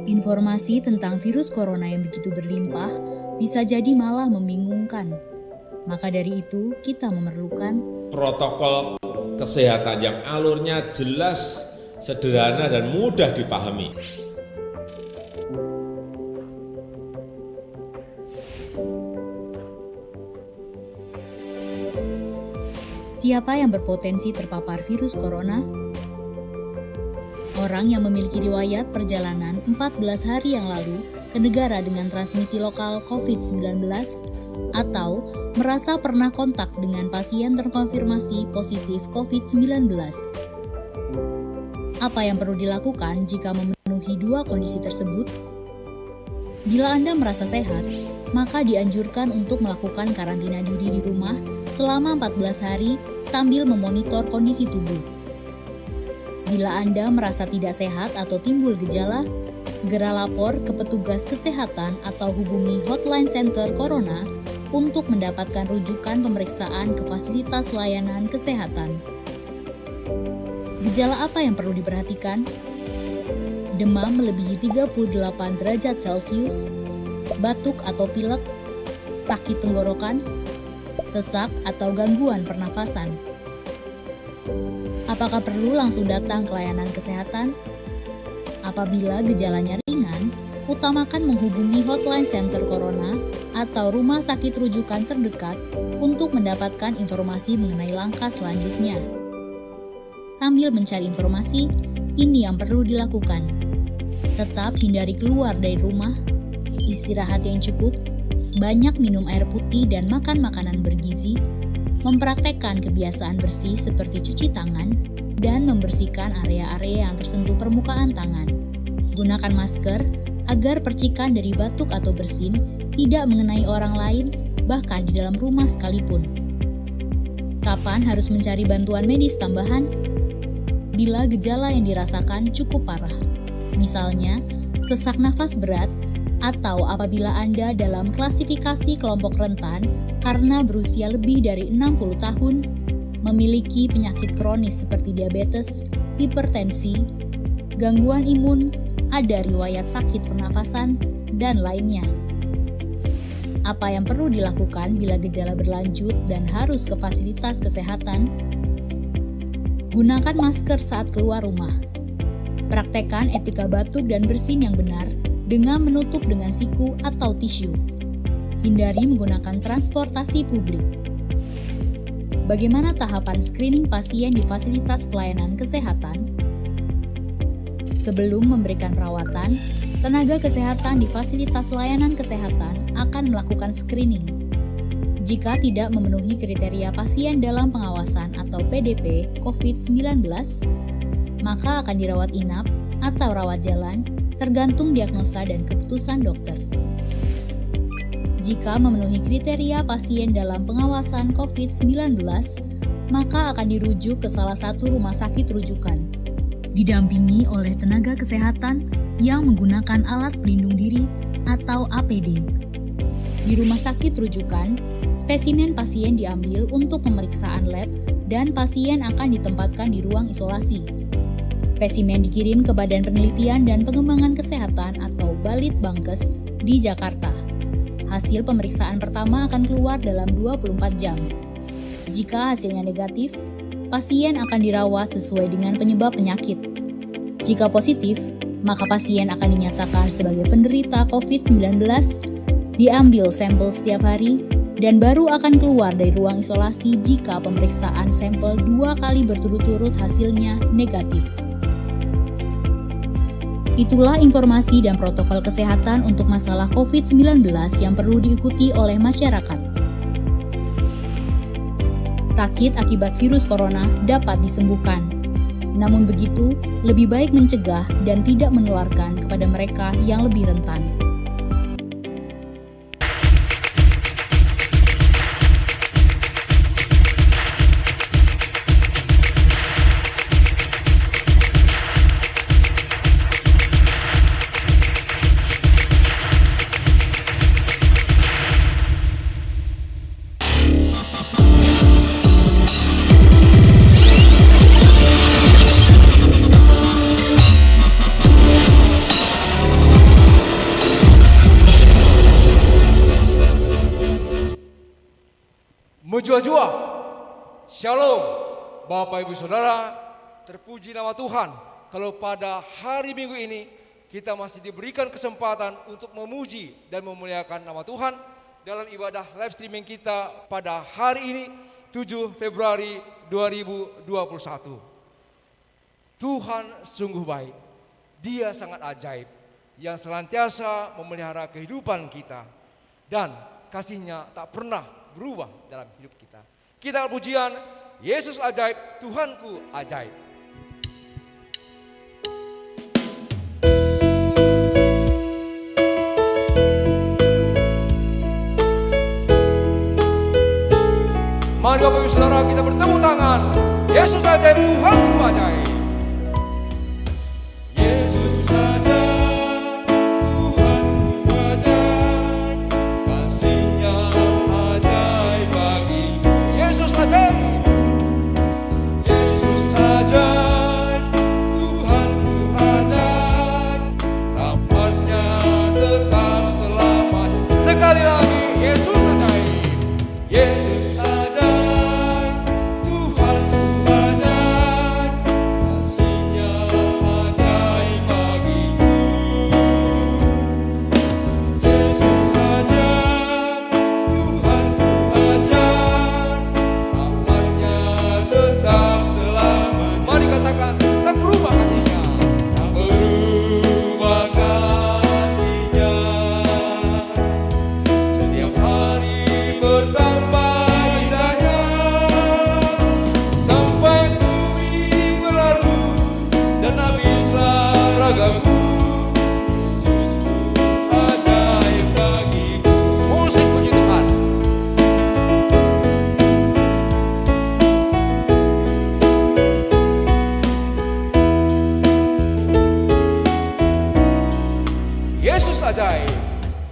Informasi tentang virus corona yang begitu berlimpah bisa jadi malah membingungkan. Maka dari itu, kita memerlukan protokol kesehatan yang alurnya jelas, sederhana, dan mudah dipahami. siapa yang berpotensi terpapar virus corona. Orang yang memiliki riwayat perjalanan 14 hari yang lalu ke negara dengan transmisi lokal COVID-19 atau merasa pernah kontak dengan pasien terkonfirmasi positif COVID-19. Apa yang perlu dilakukan jika memenuhi dua kondisi tersebut? Bila Anda merasa sehat, maka dianjurkan untuk melakukan karantina diri di rumah selama 14 hari sambil memonitor kondisi tubuh. Bila Anda merasa tidak sehat atau timbul gejala, segera lapor ke petugas kesehatan atau hubungi Hotline Center Corona untuk mendapatkan rujukan pemeriksaan ke fasilitas layanan kesehatan. Gejala apa yang perlu diperhatikan? Demam melebihi 38 derajat Celcius, batuk atau pilek, sakit tenggorokan, sesak atau gangguan pernafasan. Apakah perlu langsung datang ke layanan kesehatan? Apabila gejalanya ringan, utamakan menghubungi Hotline Center Corona atau rumah sakit rujukan terdekat untuk mendapatkan informasi mengenai langkah selanjutnya. Sambil mencari informasi, ini yang perlu dilakukan. Tetap hindari keluar dari rumah, istirahat yang cukup, banyak minum air putih dan makan makanan bergizi, mempraktekkan kebiasaan bersih seperti cuci tangan, dan membersihkan area-area yang tersentuh permukaan tangan. Gunakan masker agar percikan dari batuk atau bersin tidak mengenai orang lain, bahkan di dalam rumah sekalipun. Kapan harus mencari bantuan medis tambahan? Bila gejala yang dirasakan cukup parah, misalnya sesak nafas berat, atau apabila Anda dalam klasifikasi kelompok rentan karena berusia lebih dari 60 tahun, memiliki penyakit kronis seperti diabetes, hipertensi, gangguan imun, ada riwayat sakit pernafasan, dan lainnya. Apa yang perlu dilakukan bila gejala berlanjut dan harus ke fasilitas kesehatan? Gunakan masker saat keluar rumah. Praktekkan etika batuk dan bersin yang benar dengan menutup dengan siku atau tisu. Hindari menggunakan transportasi publik. Bagaimana tahapan screening pasien di fasilitas pelayanan kesehatan? Sebelum memberikan perawatan, tenaga kesehatan di fasilitas layanan kesehatan akan melakukan screening. Jika tidak memenuhi kriteria pasien dalam pengawasan atau PDP COVID-19, maka akan dirawat inap atau rawat jalan, tergantung diagnosa dan keputusan dokter. Jika memenuhi kriteria pasien dalam pengawasan COVID-19, maka akan dirujuk ke salah satu rumah sakit rujukan, didampingi oleh tenaga kesehatan yang menggunakan alat pelindung diri atau APD. Di rumah sakit rujukan, spesimen pasien diambil untuk pemeriksaan lab dan pasien akan ditempatkan di ruang isolasi. Spesimen dikirim ke Badan Penelitian dan Pengembangan Kesehatan atau Balitbangkes di Jakarta. Hasil pemeriksaan pertama akan keluar dalam 24 jam. Jika hasilnya negatif, pasien akan dirawat sesuai dengan penyebab penyakit. Jika positif, maka pasien akan dinyatakan sebagai penderita COVID-19, diambil sampel setiap hari, dan baru akan keluar dari ruang isolasi jika pemeriksaan sampel 2 kali berturut-turut hasilnya negatif. Itulah informasi dan protokol kesehatan untuk masalah COVID-19 yang perlu diikuti oleh masyarakat. Sakit akibat virus corona dapat disembuhkan. Namun begitu, lebih baik mencegah dan tidak menularkan kepada mereka yang lebih rentan. Bejua-jua. Shalom, Bapak Ibu Saudara, terpuji nama Tuhan. Kalau pada hari Minggu ini kita masih diberikan kesempatan untuk memuji dan memuliakan nama Tuhan dalam ibadah live streaming kita pada hari ini 7 Februari 2021. Tuhan sungguh baik, Dia sangat ajaib yang senantiasa memelihara kehidupan kita dan kasih-Nya tak pernah berubah dalam hidup kita. Kita pujian, Yesus ajaib, Tuhanku ajaib. Mari Bapak Ibu Saudara kita bertemu tangan. Yesus ajaib, Tuhanku ajaib. Yesus ajaib, Tuhanku ajaib, kasih-Nya ajaib bagiku. Yesus ajaib, Yesus ajaib, Tuhanku ajaib, rahmat-Nya tetap selamanya. Sekali lagi, Yesus ajaib, Yesus ajaib.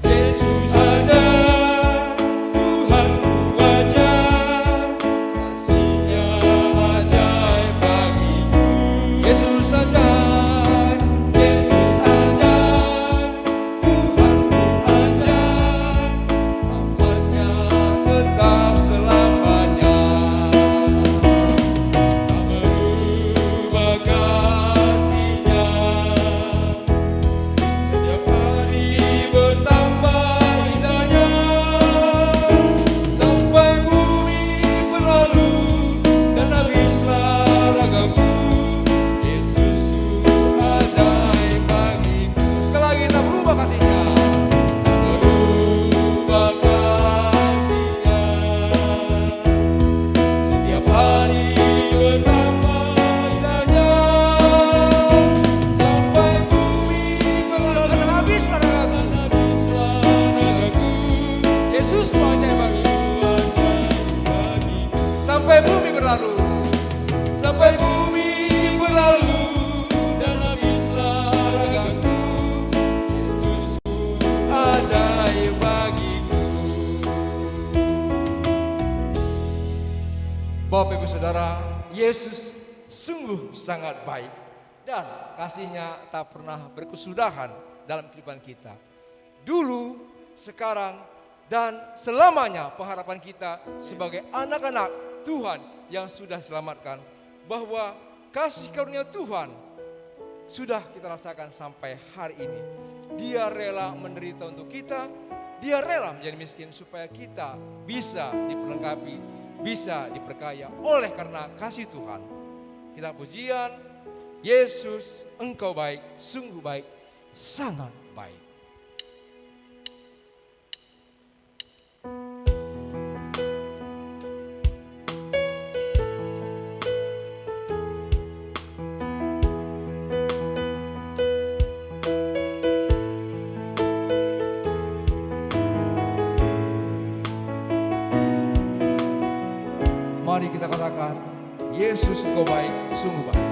Yesus ajaib, Tuhanku ajaib, kasih-Nya ajaib bagiku. Yesus ajaib, Yesus ajaib, Tuhanku ajaib, rahmat-Nya tetap selamanya. Tak berubah kasih-Nya, setiap hari bertambah indahnya, sampai bumi berlalu dan habislah ragaku. Yesusku ajaib bagiku. Sekali lagi tak berubah kasih-Nya, tak berubah kasih-Nya, setiap hari bertambah indahnya, sampai bumi berlalu dan habislah ragaku. Yesusku ajaib bagiku. Sampai bumi berlalu, sampai bumi berlalu dan habislah ragaku. Yesusku ajaib bagiku. Bapak Ibu Saudara, Yesus sungguh sangat baik dan kasih-Nya tak pernah berkesudahan dalam kehidupan kita. Dulu, sekarang, dan selamanya pengharapan kita sebagai anak-anak Tuhan yang sudah diselamatkan, bahwa kasih karunia Tuhan sudah kita rasakan sampai hari ini. Dia rela menderita untuk kita, Dia rela menjadi miskin supaya kita bisa diperlengkapi, bisa diperkaya oleh karena kasih Tuhan. Kita pujian, Yesus Engkau baik, sungguh baik, sangat baik. Mari kita katakan, Yesus Engkau baik, sungguh baik.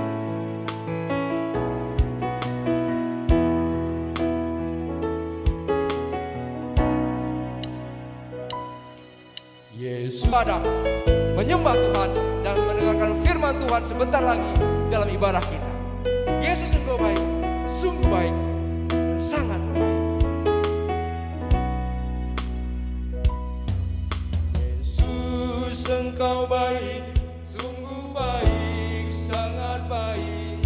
Yesus pada menyembah Tuhan dan mendengarkan firman Tuhan sebentar lagi dalam ibadah kita. Yesus Engkau baik, sungguh baik, dan sangat baik. Yesus Engkau baik, sungguh baik, sangat baik.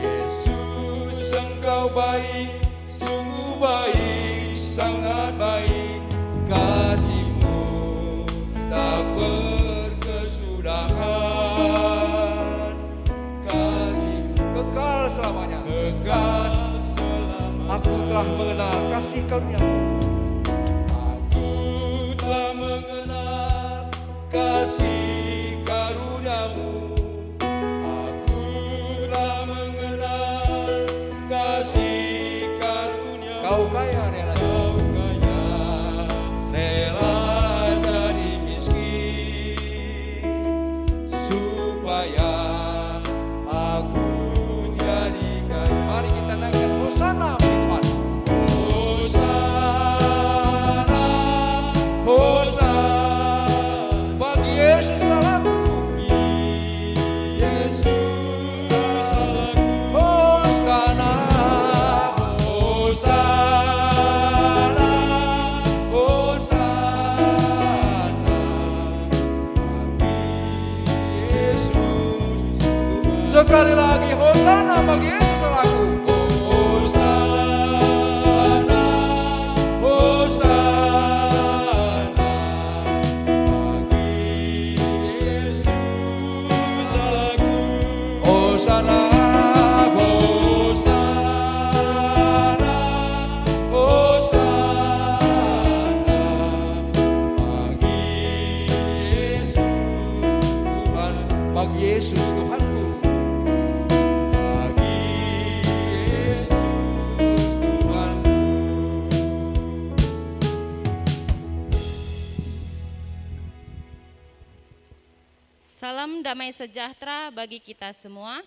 Yesus, Engkau baik, sungguh baik, sangat baik. Kasih-Mu tak berkesudahan, kasih kekal selamanya. Kekal selamanya. Aku telah mengenal kasih karunia-Mu. Aku telah mengenal kasih karunia-Mu. Aku telah mengenal kasih karunia-Mu. Kau kaya rela, Kau kaya rela jadi miskin supaya aku jadi kaya. Mari kita naikkan hosana firman. Hosana, hosana bagi Yesus salahku. Yesus salahku. Hosana, hosana, hosana bagi Yesus Tuhan. Sekali lagi hosana bagi Yesus salahku. Hosana, hosana bagi Yesus salahku. Hosana, hosana, hosana bagi Yesus Tuhan, bagi Yesus Tuhanku. Bagi Yesus Tuhanku. Salam damai sejahtera bagi kita semua.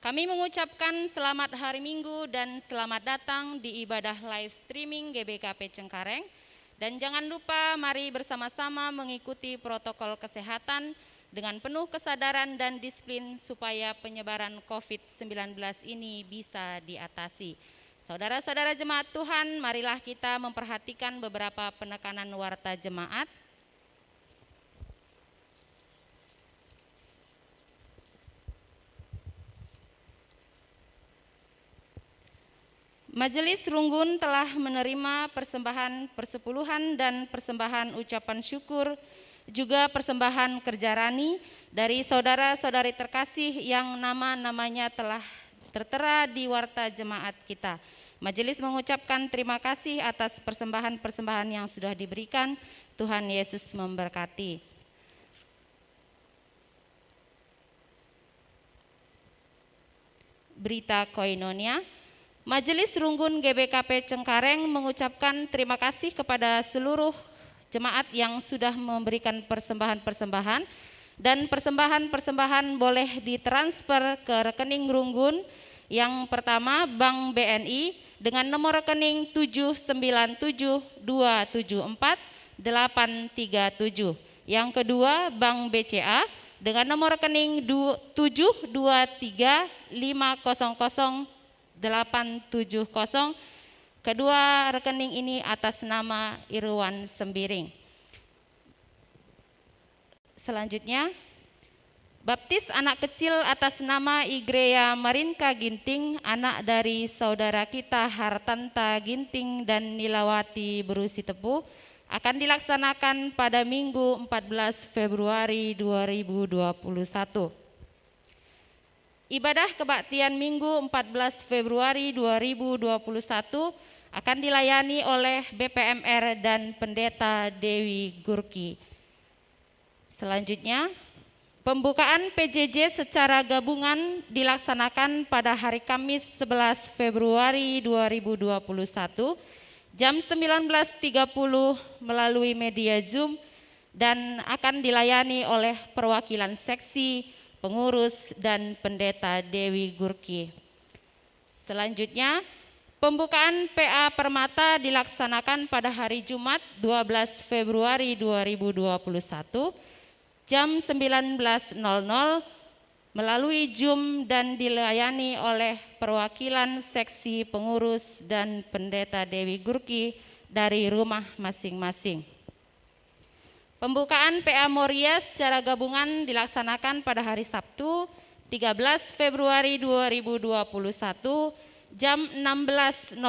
Kami mengucapkan selamat hari Minggu dan selamat datang di ibadah live streaming GBKP Cengkareng. Dan jangan lupa mari bersama-sama mengikuti protokol kesehatan dengan penuh kesadaran dan disiplin supaya penyebaran COVID-19 ini bisa diatasi. Saudara-saudara jemaat Tuhan, marilah kita memperhatikan beberapa penekanan warta jemaat. Majelis Runggun telah menerima persembahan persepuluhan dan persembahan ucapan syukur, juga persembahan kerja rani dari saudara-saudari terkasih yang nama-namanya telah tertera di warta jemaat kita. Majelis mengucapkan terima kasih atas persembahan-persembahan yang sudah diberikan. Tuhan Yesus memberkati. Berita koinonia. Majelis Runggun GBKP Cengkareng mengucapkan terima kasih kepada seluruh jemaat yang sudah memberikan persembahan-persembahan, dan persembahan-persembahan boleh ditransfer ke rekening Runggun. Yang pertama Bank BNI dengan nomor rekening 797274837. Yang kedua Bank BCA dengan nomor rekening 723500870. Kedua rekening ini atas nama Irwan Sembiring. Selanjutnya, baptis anak kecil atas nama Igrea Marinka Ginting, anak dari saudara kita Hartanta Ginting dan Nilawati Berusi Tepu, akan dilaksanakan pada Minggu 14 Februari 2021. Ibadah kebaktian Minggu 14 Februari 2021 akan dilayani oleh BPMR dan Pendeta Dewi Gurki. Selanjutnya, pembukaan PJJ secara gabungan dilaksanakan pada hari Kamis 11 Februari 2021 jam 19.30 melalui media Zoom dan akan dilayani oleh perwakilan seksi, pengurus, dan Pendeta Dewi Gurki. Selanjutnya, pembukaan PA Permata dilaksanakan pada hari Jumat 12 Februari 2021 jam 19.00 melalui Zoom dan dilayani oleh perwakilan seksi, pengurus, dan Pendeta Dewi Gurki dari rumah masing-masing. Pembukaan PA Moria secara gabungan dilaksanakan pada hari Sabtu 13 Februari 2021 jam 16.00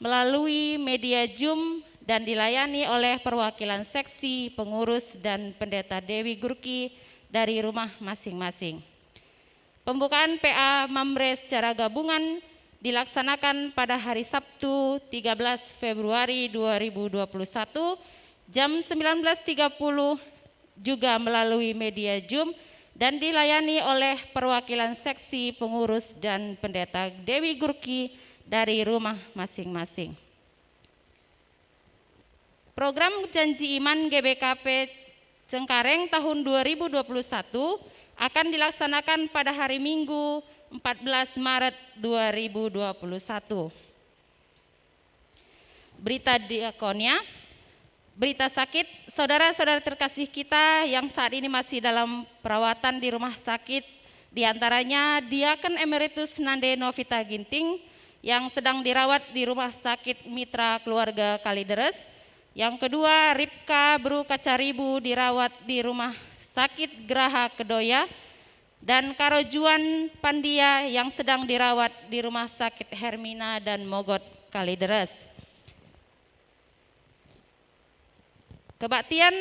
melalui media Zoom dan dilayani oleh perwakilan seksi, pengurus, dan pendeta Dewi Gurki dari rumah masing-masing. Pembukaan PA Mamre secara gabungan dilaksanakan pada hari Sabtu 13 Februari 2021 jam 19.30 juga melalui media Zoom dan dilayani oleh perwakilan seksi, pengurus, dan pendeta Dewi Gurki dari rumah masing-masing. Program Janji Iman GBKP Cengkareng tahun 2021 akan dilaksanakan pada hari Minggu 14 Maret 2021. Berita diakonia, berita sakit, saudara-saudara terkasih kita yang saat ini masih dalam perawatan di rumah sakit, diantaranya Diakon Emeritus Nande Novita Ginting yang sedang dirawat di Rumah Sakit Mitra Keluarga Kalideres. Yang kedua, Ripka Bru Kacaribu dirawat di Rumah Sakit Geraha Kedoya, dan Karojuan Pandia yang sedang dirawat di Rumah Sakit Hermina dan Mogot Kalideres. Kebaktian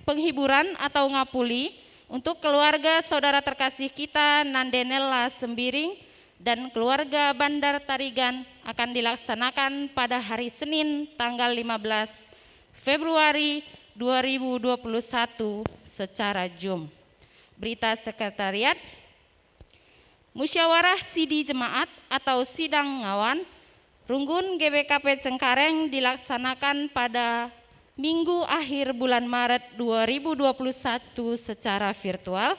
penghiburan atau ngapuli untuk keluarga saudara terkasih kita Nandenella Sembiring dan keluarga Bandar Tarigan akan dilaksanakan pada hari Senin tanggal 15 Februari 2021 secara Zoom. Berita sekretariat, Musyawarah Sidi Jemaat atau Sidang Ngawan Runggun GBKP Cengkareng dilaksanakan pada Minggu akhir bulan Maret 2021 secara virtual.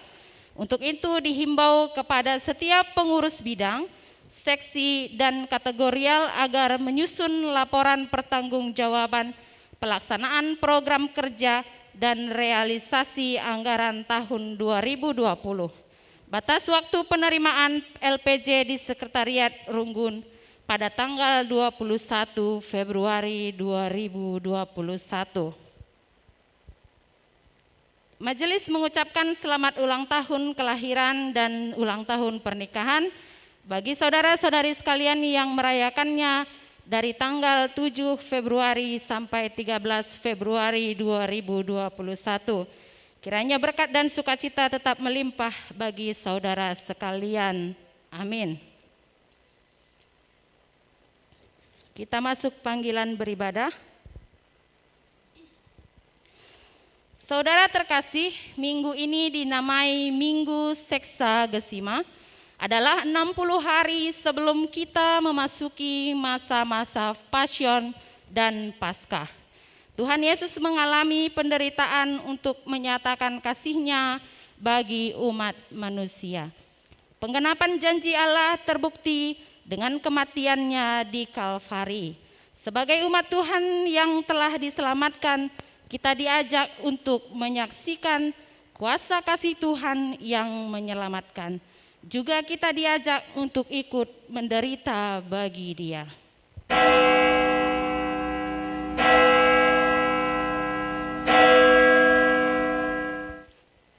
Untuk itu dihimbau kepada setiap pengurus bidang, seksi, dan kategorial agar menyusun laporan pertanggungjawaban pelaksanaan program kerja dan realisasi anggaran tahun 2020. Batas waktu penerimaan LPJ di Sekretariat Runggun pada tanggal 21 Februari 2021. Majelis mengucapkan selamat ulang tahun kelahiran dan ulang tahun pernikahan bagi saudara-saudari sekalian yang merayakannya dari tanggal 7 Februari sampai 13 Februari 2021. Kiranya berkat dan sukacita tetap melimpah bagi saudara sekalian. Amin. Kita masuk panggilan beribadah. Saudara terkasih, minggu ini dinamai Minggu Seksa Gesima, adalah 60 hari sebelum kita memasuki masa-masa Pasion dan Paskah. Tuhan Yesus mengalami penderitaan untuk menyatakan kasih-Nya bagi umat manusia. Penggenapan janji Allah terbukti dengan kematian-Nya di Kalvari. Sebagai umat Tuhan yang telah diselamatkan, kita diajak untuk menyaksikan kuasa kasih Tuhan yang menyelamatkan. Juga kita diajak untuk ikut menderita bagi Dia.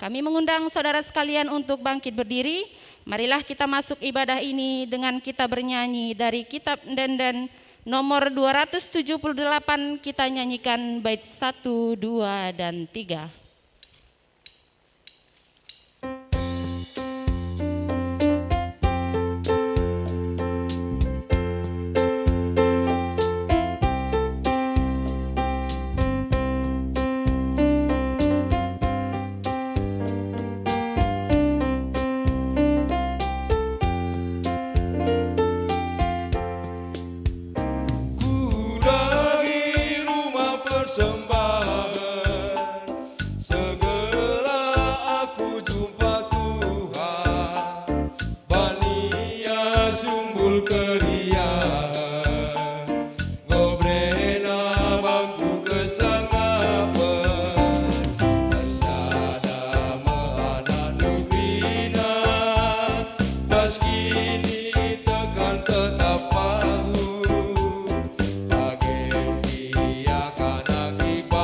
Kami mengundang saudara sekalian untuk bangkit berdiri. Marilah kita masuk ibadah ini dengan kita bernyanyi dari kitab Denden nomor 278, kita nyanyikan bait 1, 2, dan 3. Bagi dia kan akibat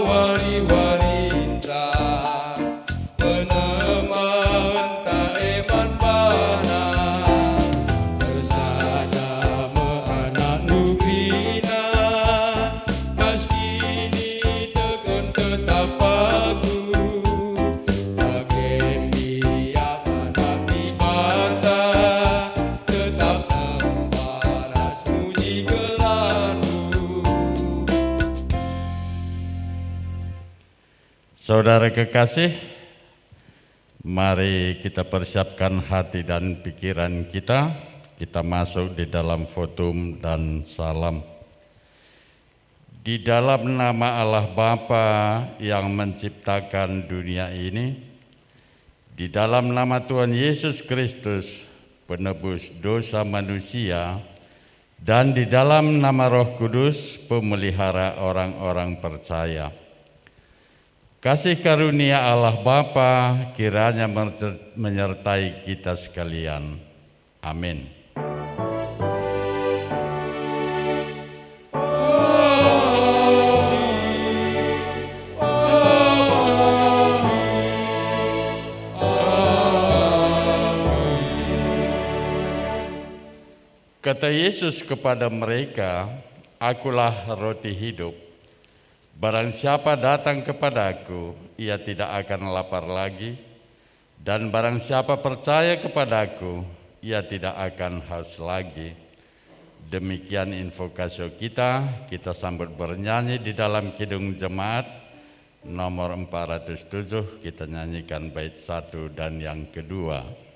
wari-warita peneman taeman bana bersada anak nugrina maskini tegun tetap pagu bagen biak anak dibata tetap embaras muji gelanu. Saudara kekasih, mari kita persiapkan hati dan pikiran kita. Kita masuk di dalam votum dan salam. Di dalam nama Allah Bapa yang menciptakan dunia ini, di dalam nama Tuhan Yesus Kristus, penebus dosa manusia, dan di dalam nama Roh Kudus, pemelihara orang-orang percaya. Kasih karunia Allah Bapa kiranya menyertai kita sekalian. Amin. Kata Yesus kepada mereka, "Akulah roti hidup. Barang siapa datang kepadaku, ia tidak akan lapar lagi, dan barang siapa percaya kepadaku, ia tidak akan haus lagi." Demikian invokasi kita sambut bernyanyi di dalam Kidung Jemaat nomor 407, kita nyanyikan bait 1 dan yang kedua.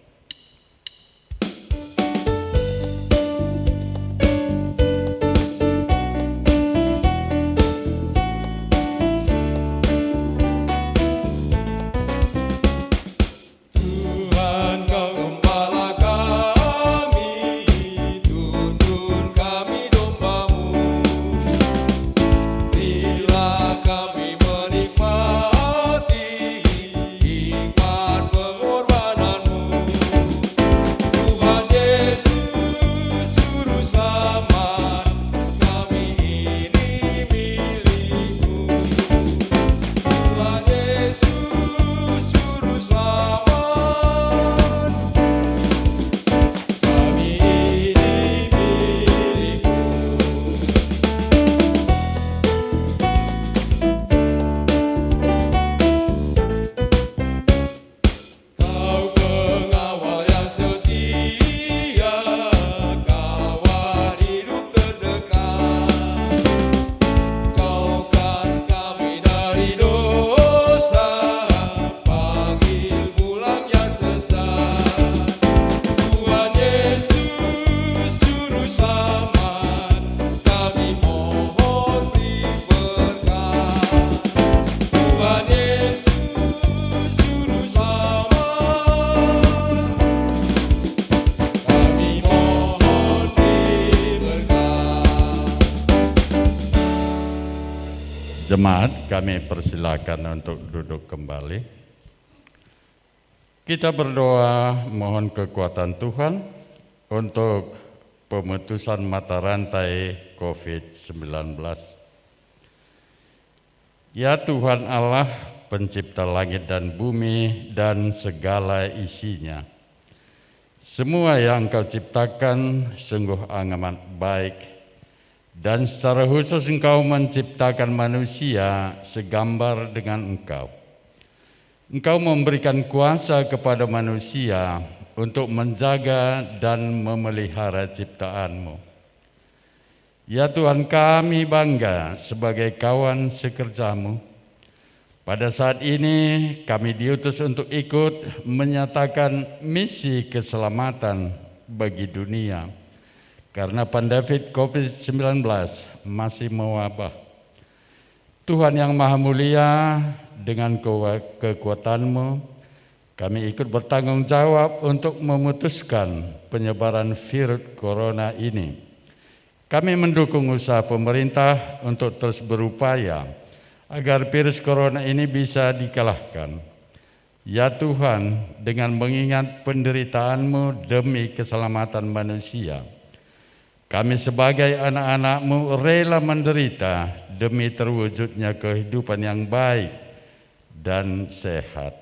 Jemaat, kami persilakan untuk duduk kembali. Kita berdoa mohon kekuatan Tuhan untuk pemutusan mata rantai COVID-19. Ya Tuhan Allah, pencipta langit dan bumi dan segala isinya, semua yang Engkau ciptakan sungguh amat baik. Dan secara khusus Engkau menciptakan manusia segambar dengan Engkau. Engkau memberikan kuasa kepada manusia untuk menjaga dan memelihara ciptaan-Mu. Ya Tuhan, kami bangga sebagai kawan sekerja-Mu. Pada saat ini kami diutus untuk ikut menyatakan misi keselamatan bagi dunia. Karena pandemi COVID-19 masih mewabah. Tuhan yang Maha Mulia, dengan kekuatan-Mu, kami ikut bertanggung jawab untuk memutuskan penyebaran virus corona ini. Kami mendukung usaha pemerintah untuk terus berupaya agar virus corona ini bisa dikalahkan. Ya Tuhan, dengan mengingat penderitaanmu demi keselamatan manusia, Kami sebagai anak-anak-Mu rela menderita demi terwujudnya kehidupan yang baik dan sehat.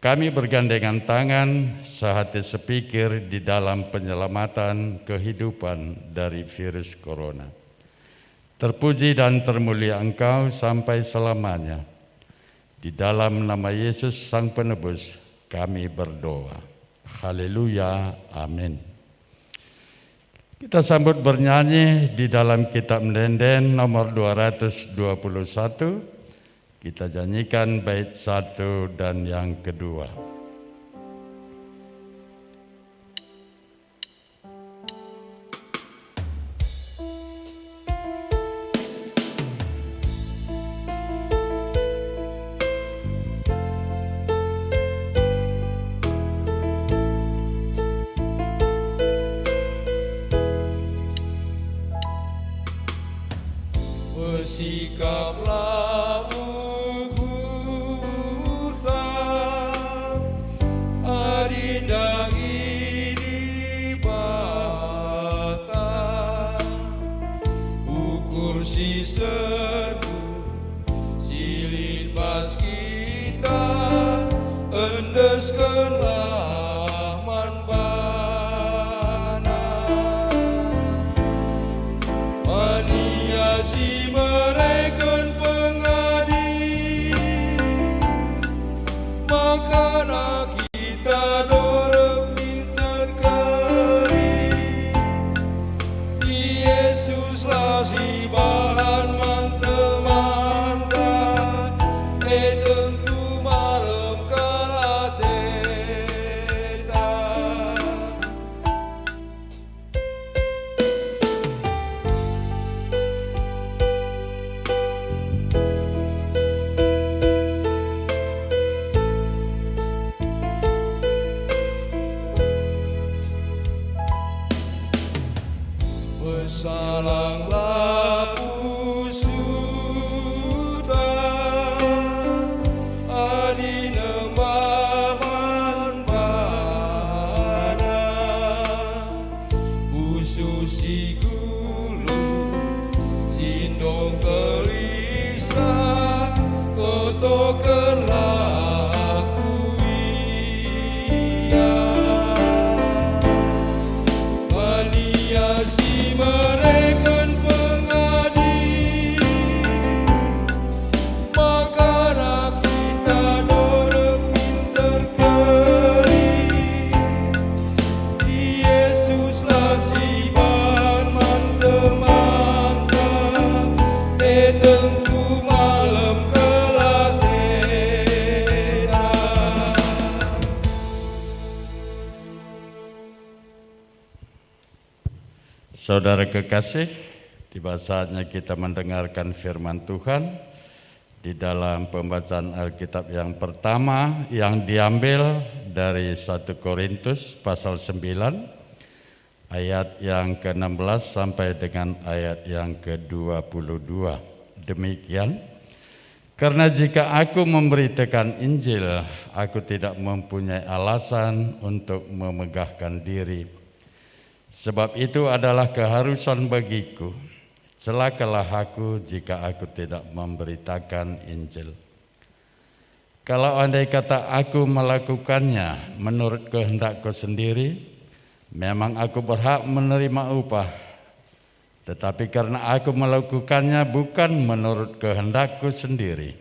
Kami bergandengan tangan, sehati sepikir di dalam penyelamatan kehidupan dari virus corona. Terpuji dan termulia Engkau sampai selamanya. Di dalam nama Yesus Sang Penebus kami berdoa. Haleluya, amin. Kita sambut bernyanyi di dalam kitab Mendenden nomor 221. Kita nyanyikan bait 1 dan yang kedua. Bersikaplah ukuran, adinda ini bata, ukur si serbu, silid bas kita, endeskanlah manbana, maniasi mereka pengadi, makana kita dorong minta kari, Yesuslah si bahan manta-manta, tentu malam kalateta. Bersalanglah usutan, adina maman bana, ususi gulu, sindong gelisah, totokanlah kuiya. Maniasi mereka pengadi, makana kita dorong minta keri, Yesuslah si bahan manta-manta, tentu malam kalateta. Saudara kekasih, tiba saatnya kita mendengarkan firman Tuhan di dalam pembacaan Alkitab yang pertama yang diambil dari 1 Korintus pasal 9 ayat yang ke-16 sampai dengan ayat yang ke-22. Demikian, karena jika aku memberitakan Injil, aku tidak mempunyai alasan untuk memegahkan diri. Sebab itu adalah keharusan bagiku. Celakalah aku jika aku tidak memberitakan Injil. Kalau andai kata aku melakukannya menurut kehendakku sendiri, memang aku berhak menerima upah. Tetapi karena aku melakukannya bukan menurut kehendakku sendiri,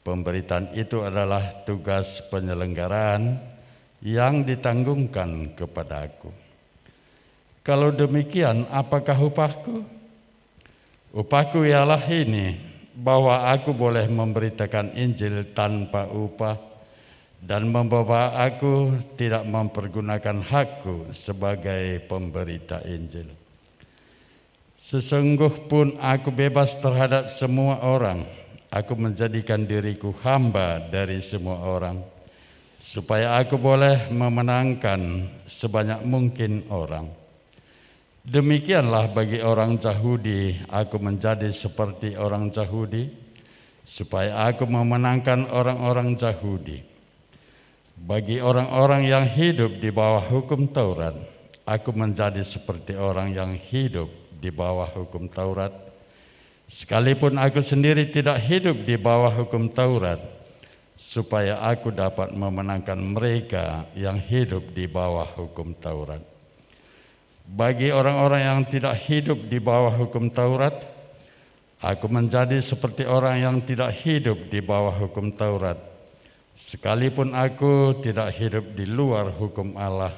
pemberitaan itu adalah tugas penyelenggaraan yang ditanggungkan kepada aku. Kalau demikian, apakah upahku? Upahku ialah ini, bahwa aku boleh memberitakan Injil tanpa upah dan membawa aku tidak mempergunakan hakku sebagai pemberita Injil. Sesungguh pun aku bebas terhadap semua orang, aku menjadikan diriku hamba dari semua orang, supaya aku boleh memenangkan sebanyak mungkin orang. Demikianlah bagi orang Yahudi, aku menjadi seperti orang Yahudi, supaya aku memenangkan orang-orang Yahudi. Bagi orang-orang yang hidup di bawah hukum Taurat, aku menjadi seperti orang yang hidup di bawah hukum Taurat, sekalipun aku sendiri tidak hidup di bawah hukum Taurat, supaya aku dapat memenangkan mereka yang hidup di bawah hukum Taurat. Bagi orang-orang yang tidak hidup di bawah hukum Taurat, aku menjadi seperti orang yang tidak hidup di bawah hukum Taurat, sekalipun aku tidak hidup di luar hukum Allah,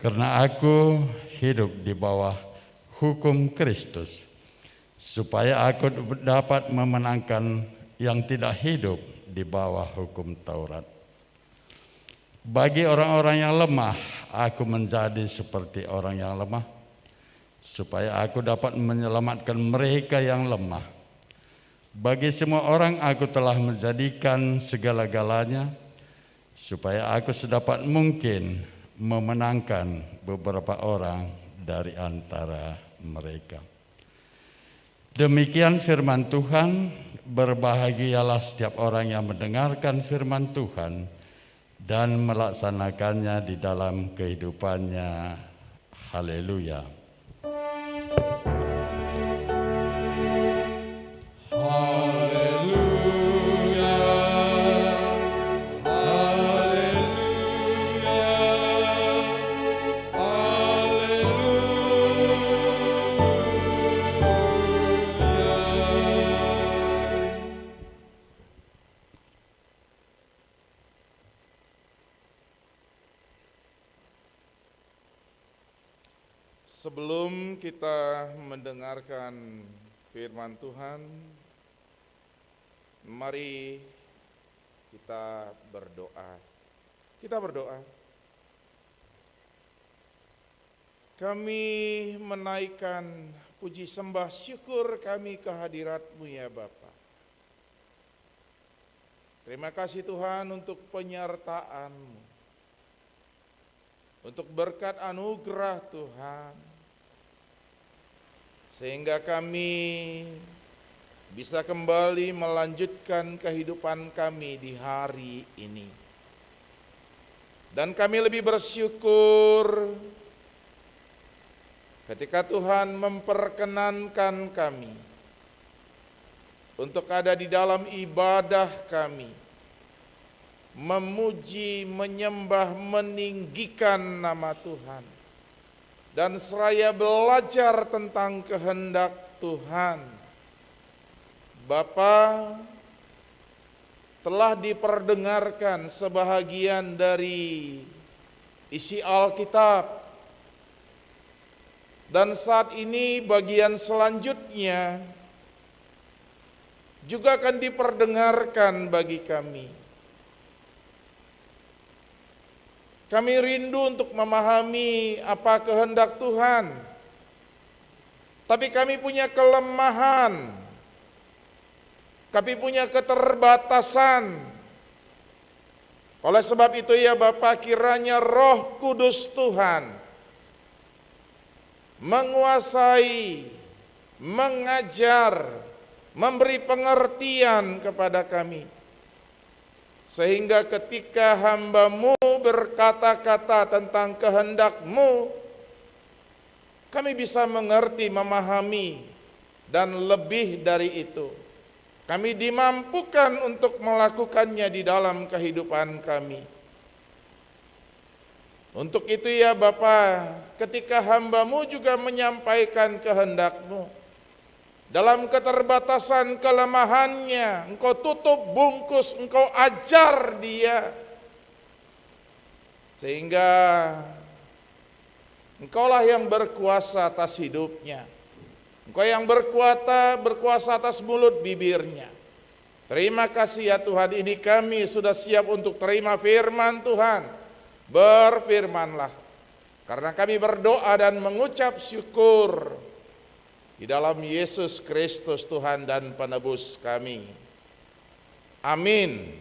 karena aku hidup di bawah hukum Kristus, supaya aku dapat memenangkan yang tidak hidup di bawah hukum Taurat. Bagi orang-orang yang lemah, aku menjadi seperti orang yang lemah, supaya aku dapat menyelamatkan mereka yang lemah. Bagi semua orang aku telah menjadikan segala-galanya, supaya aku sedapat mungkin memenangkan beberapa orang dari antara mereka. Demikian firman Tuhan. Berbahagialah setiap orang yang mendengarkan firman Tuhan dan melaksanakannya di dalam kehidupannya. Haleluya. Sebelum kita mendengarkan firman Tuhan, mari kita berdoa. Kita berdoa. Kami menaikkan puji sembah syukur kami ke hadirat-Mu ya Bapa. Terima kasih Tuhan untuk penyertaan-Mu, untuk berkat anugerah Tuhan, sehingga kami bisa kembali melanjutkan kehidupan kami di hari ini. Dan kami lebih bersyukur ketika Tuhan memperkenankan kami untuk ada di dalam ibadah kami, memuji, menyembah, meninggikan nama Tuhan, dan seraya belajar tentang kehendak Tuhan. Bapa, telah diperdengarkan sebahagian dari isi Alkitab, dan saat ini bagian selanjutnya juga akan diperdengarkan bagi kami. Kami rindu untuk memahami apa kehendak Tuhan, tapi kami punya kelemahan, kami punya keterbatasan. Oleh sebab itu ya Bapa, kiranya Roh Kudus Tuhan menguasai, mengajar, memberi pengertian kepada kami, sehingga ketika hamba-Mu berkata-kata tentang kehendak-Mu, kami bisa mengerti, memahami, dan lebih dari itu, kami dimampukan untuk melakukannya di dalam kehidupan kami. Untuk itu ya Bapa, ketika hamba-Mu juga menyampaikan kehendak-Mu, dalam keterbatasan kelemahannya, Engkau tutup bungkus, Engkau ajar dia, sehingga Engkaulah yang berkuasa atas hidupnya. Engkau yang berkuasa atas mulut bibirnya. Terima kasih ya Tuhan, ini kami sudah siap untuk terima firman Tuhan. Berfirmanlah, karena kami berdoa dan mengucap syukur di dalam Yesus Kristus Tuhan dan Penebus kami. Amin.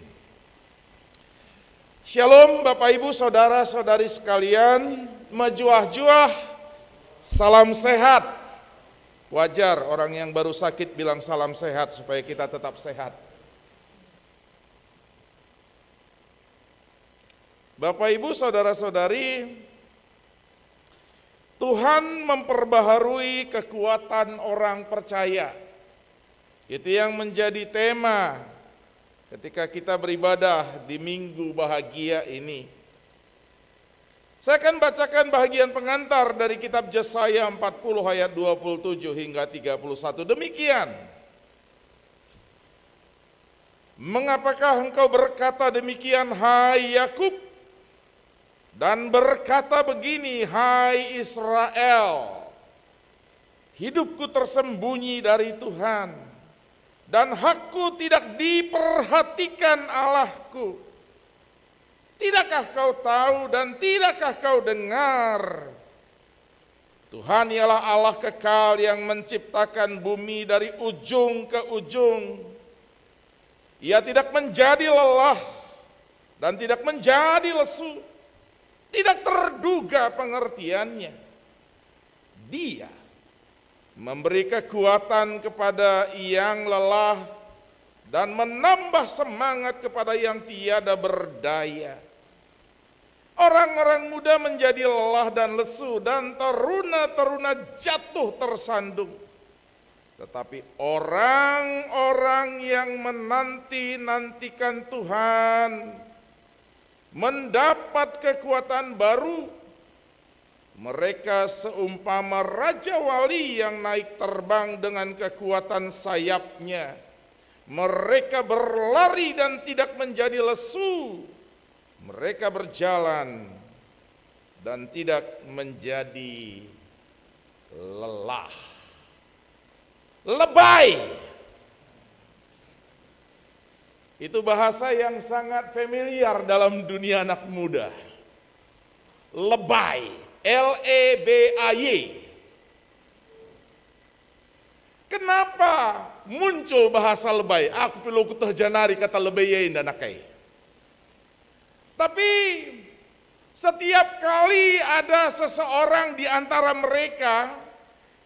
Shalom Bapak Ibu Saudara-saudari sekalian, mejuah-juah, salam sehat. Wajar orang yang baru sakit bilang salam sehat supaya kita tetap sehat. Bapak Ibu Saudara-saudari, Tuhan memperbaharui kekuatan orang percaya. Itu yang menjadi tema ketika kita beribadah di Minggu Bahagia ini. Saya akan bacakan bahagian pengantar dari kitab Yesaya 40 ayat 27 hingga 31. Demikian. Mengapakah engkau berkata demikian, hai Yakub? Dan berkata begini, hai Israel, hidupku tersembunyi dari Tuhan, dan hakku tidak diperhatikan Allahku. Tidakkah kau tahu dan tidakkah kau dengar? Tuhan ialah Allah kekal yang menciptakan bumi dari ujung ke ujung. Ia tidak menjadi lelah dan tidak menjadi lesu. Tidak terduga pengertiannya. Dia memberi kekuatan kepada yang lelah dan menambah semangat kepada yang tiada berdaya. Orang-orang muda menjadi lelah dan lesu, dan teruna-teruna jatuh tersandung. Tetapi orang-orang yang menanti-nantikan Tuhan mendapat kekuatan baru. Mereka seumpama Raja Wali yang naik terbang dengan kekuatan sayapnya. Mereka berlari dan tidak menjadi lesu. Mereka berjalan dan tidak menjadi lelah. Lebay. Itu bahasa yang sangat familiar dalam dunia anak muda. Lebay. L-E-B-A-Y. Kenapa muncul bahasa lebay? Aku perlu kutah janari kata lebayin dan akai. Tapi setiap kali ada seseorang di antara mereka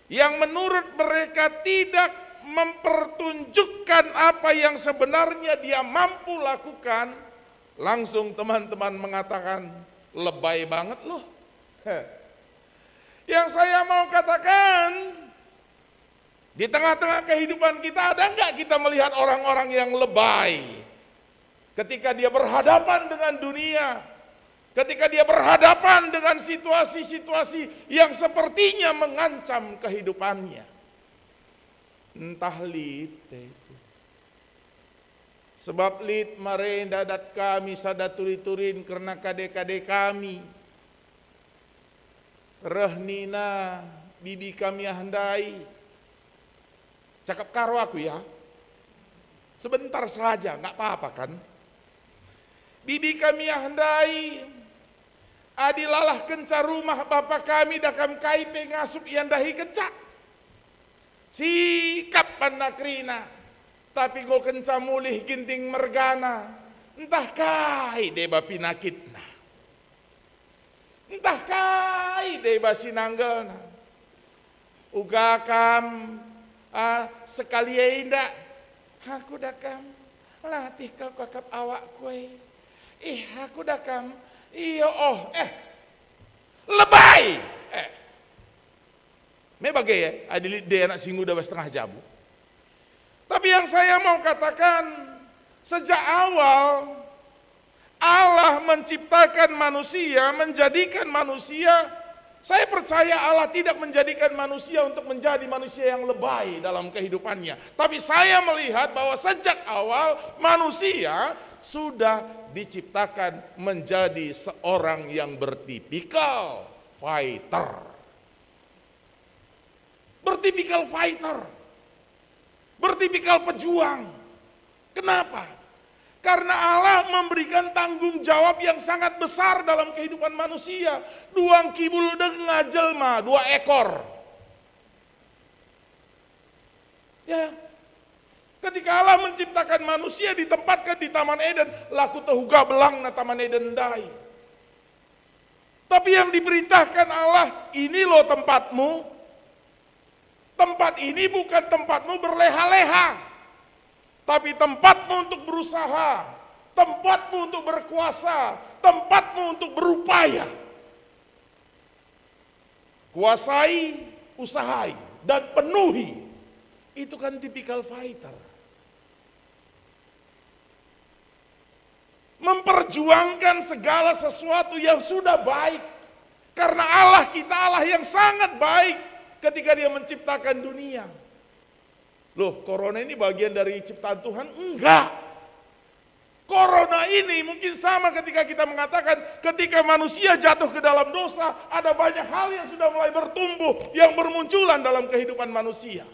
yang menurut mereka tidak mempertunjukkan apa yang sebenarnya dia mampu lakukan, langsung teman-teman mengatakan, lebay banget loh. Yang saya mau katakan, di tengah-tengah kehidupan kita ada enggak kita melihat orang-orang yang lebay? Ketika dia berhadapan dengan dunia, ketika dia berhadapan dengan situasi-situasi yang sepertinya mengancam kehidupannya. Entah lite itu. Sebab lit mare dadat kami sadaturi-turin karena kade-kade kami. Rehnina bibi kami handai. Cakap karo aku ya. Sebentar saja, enggak apa-apa kan? Bibi kami handai, adilalah kenca rumah bapa kami dakam kaipe ngasup yandahi kecak. Sikap panakrina, tapi go kenca mulih ginting mergana. Entah kai deba pinakitna. Entah kai deba sinanggalna. Uga kam sekali indah. Aku dakam latih kau kakap awak kue. Aku dakam, iyo lebay, me bagai ya, adilit dia anak singu dah setengah jabu. Tapi yang saya mau katakan, sejak awal Allah menciptakan manusia, menjadikan manusia. Saya percaya Allah tidak menjadikan manusia untuk menjadi manusia yang lebay dalam kehidupannya. Tapi saya melihat bahwa sejak awal manusia sudah diciptakan menjadi seorang yang bertipikal fighter. Bertipikal fighter. Bertipikal pejuang. Kenapa? Karena Allah memberikan tanggung jawab yang sangat besar dalam kehidupan manusia. Duang kibul dengan jelma, 2 ekor. Ya, ketika Allah menciptakan manusia ditempatkan di Taman Eden, laku tehuga belang na Taman Eden dai. Tapi yang diperintahkan Allah, ini loh tempatmu. Tempat ini bukan tempatmu berleha-leha. Tapi tempatmu untuk berusaha, tempatmu untuk berkuasa, tempatmu untuk berupaya. kuasai, usahai, dan penuhi. Itu kan tipikal fighter. Memperjuangkan segala sesuatu yang sudah baik. Karena Allah kita Allah yang sangat baik ketika Dia menciptakan dunia. Loh, corona ini bagian dari ciptaan Tuhan? Enggak. Corona ini mungkin sama ketika kita mengatakan ketika manusia jatuh ke dalam dosa, ada banyak hal yang sudah mulai bertumbuh, yang bermunculan dalam kehidupan manusia.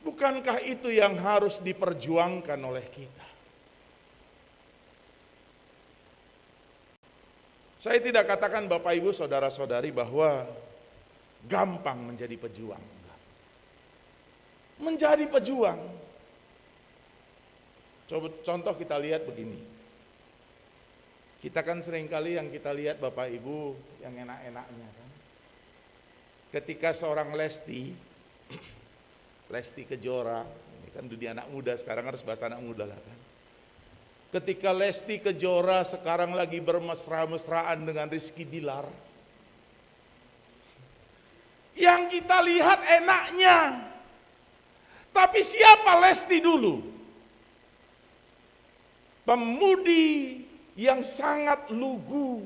Bukankah itu yang harus diperjuangkan oleh kita? Saya tidak katakan Bapak Ibu Saudara-saudari bahwa gampang menjadi pejuang. Menjadi pejuang. Coba contoh kita lihat begini. Kita kan seringkali yang kita lihat Bapak Ibu yang enak-enaknya kan. Ketika seorang Lesti Kejora, ini kan dunia anak muda sekarang harus bahasa anak muda lah kan. Ketika Lesti Kejora sekarang lagi bermesra-mesraan dengan Rizky Bilar, yang kita lihat enaknya. Tapi siapa Lesti dulu? Pemudi yang sangat lugu,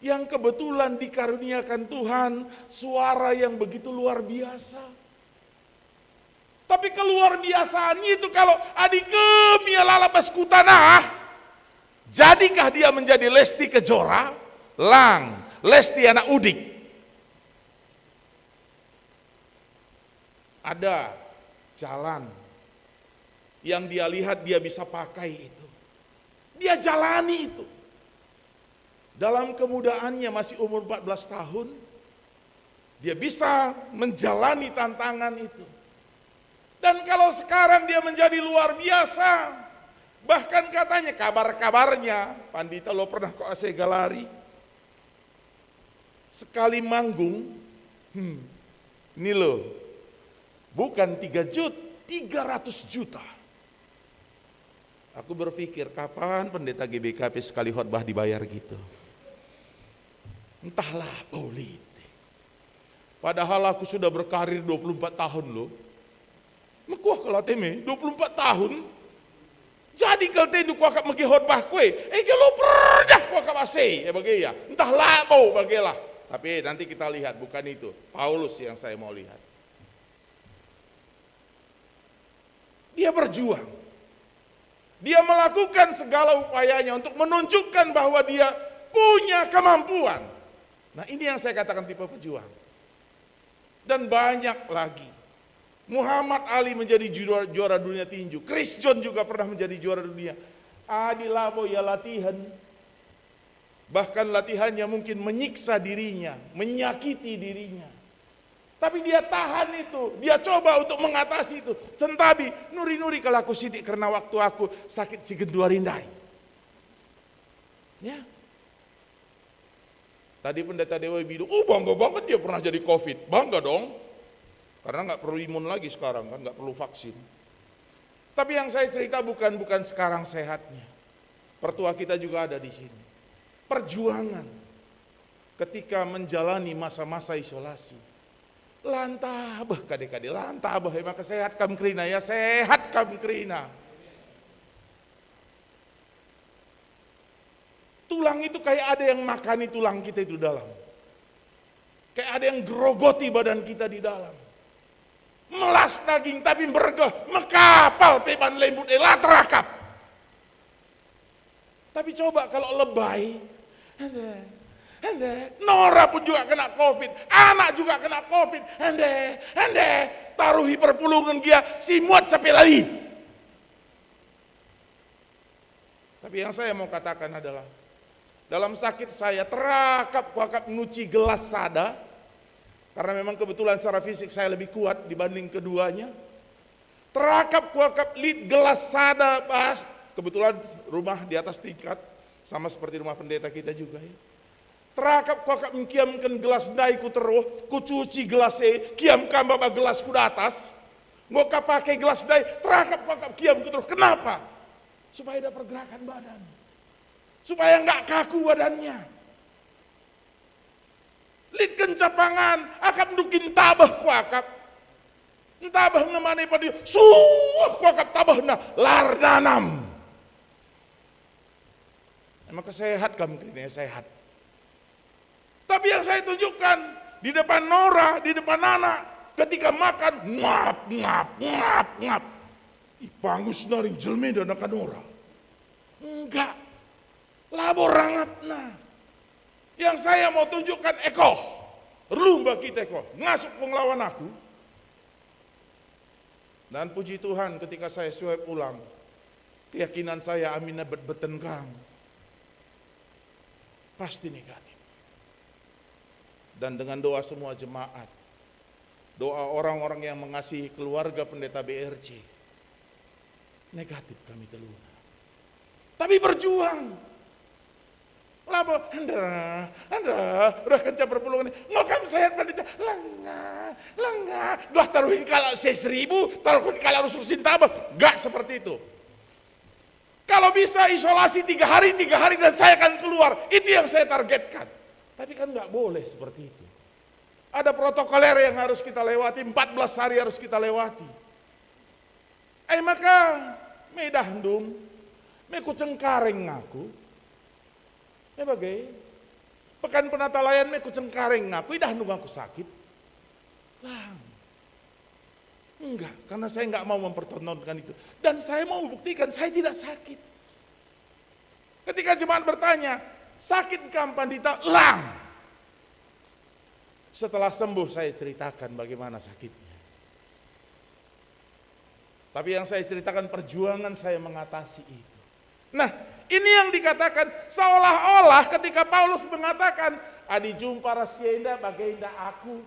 yang kebetulan dikaruniakan Tuhan suara yang begitu luar biasa. Tapi keluar biasaannya itu kalau adike mia lalabas kutanah, jadikah dia menjadi Lesti Kejora? Lang, Lesti anak udik. Ada jalan yang dia lihat dia bisa pakai itu. Dia jalani itu. Dalam kemudaannya masih umur 14 tahun, dia bisa menjalani tantangan itu. Dan kalau sekarang dia menjadi luar biasa, bahkan katanya kabar-kabarnya, Pandita lo pernah kok Segalari, sekali manggung, ini loh, bukan 3 juta, 300 juta. Aku berpikir kapan pendeta GBKP sekali khotbah dibayar gitu. Entahlah politik. Padahal aku sudah berkarir 24 tahun loh. Mekuah kalau teme 24 tahun. Jadi kalau tenu ku akak megi khotbah kue, kalau pernah ku akak asai, bagi ya. Entahlah mau bagilah. Tapi nanti kita lihat bukan itu. Paulus yang saya mau lihat. Dia berjuang. Dia melakukan segala upayanya untuk menunjukkan bahwa dia punya kemampuan. Nah ini yang saya katakan tipe pejuang. Dan banyak lagi. Muhammad Ali menjadi juara dunia tinju. Chris John juga pernah menjadi juara dunia. Adi labo ya latihan. Bahkan latihannya mungkin menyiksa dirinya, menyakiti dirinya. Tapi dia tahan itu, dia coba untuk mengatasi itu. Sentabi, nuri-nuri kalau aku sidik karena waktu aku sakit si gendua rindai. Ya. Tadi pendeta Dewa bilang, bangga banget dia pernah jadi COVID. Bangga dong. Karena nggak perlu imun lagi sekarang kan, nggak perlu vaksin. Tapi yang saya cerita bukan sekarang sehatnya. Pertua kita juga ada di sini. Perjuangan ketika menjalani masa-masa isolasi. Lantabah kade-kade, lantabah maka sehat kam krina ya, sehat kam krina. Tulang itu kayak ada yang makani tulang kita itu dalam. Kayak ada yang gerogoti badan kita di dalam. Melas daging tapi bergah, mekapal peban lembut latrakap. Tapi coba kalau lebay, Nora pun juga kena COVID, anak juga kena COVID, taruhi perpulungan dia, si muat capek lagi. Tapi yang saya mau katakan adalah, dalam sakit saya terakap kuakap nuci gelas sada, karena memang kebetulan secara fisik saya lebih kuat dibanding keduanya. Terakap kuakap lid gelas sada pas, kebetulan rumah di atas tingkat, sama seperti rumah pendeta kita juga ya. Terakap kuakap mengkiamkan gelas dai ku teruh, ku cuci gelasnya, kiam kambaba gelas ku di atas, ngoka pakai gelas dai, terakap kuakap kiam ku teruh. Kenapa? Supaya ada pergerakan badan, supaya enggak kaku badannya. Lid kencapangan, akap dukin tabah kuakap. Tabah ngemane pada suah kuakap tabah na lardanam. Maka sehat kamu ini, sehat. Tapi yang saya tunjukkan di depan Nora, di depan anak, ketika makan ngap ngap ngap ngap. Ipangus naring jelme dan akan Nora. Enggak. Labor rangapna. Yang saya mau tunjukkan Eko. Lumba kita Eko. Ngasuk penglawan aku. Dan puji Tuhan ketika saya swab ulang. Keyakinan saya amina bet-beten kang. Pasti negatif. Dan dengan doa semua jemaat. Doa orang-orang yang mengasihi keluarga pendeta BRC. Negatif kami teluna. Tapi berjuang. Labo, Andra, udah kencang perpulungan. Ngokam sehat pendeta, lengah. Belah taruhin kalau 1.000, taruhin kalau harus urusin tabah. Gak seperti itu. Kalau bisa isolasi 3 hari dan saya akan keluar. Itu yang saya targetkan. Tapi kan gak boleh seperti itu. Ada protokoler yang harus kita lewati, 14 hari harus kita lewati. Maka, medahdum, mekuceng kareng ngaku. Bagai pekan penata layan me kuceng kareng ngaku dah nunggu aku sakit. Lah. Enggak, karena saya enggak mau mempertontonkan itu. Dan saya mau buktikan saya tidak sakit. Ketika jemaat bertanya, sakit kapan Dita? Lang. Setelah sembuh saya ceritakan bagaimana sakitnya. Tapi yang saya ceritakan perjuangan saya mengatasi itu. Nah, ini yang dikatakan seolah-olah ketika Paulus mengatakan adi jumpa rasienda bagenda aku.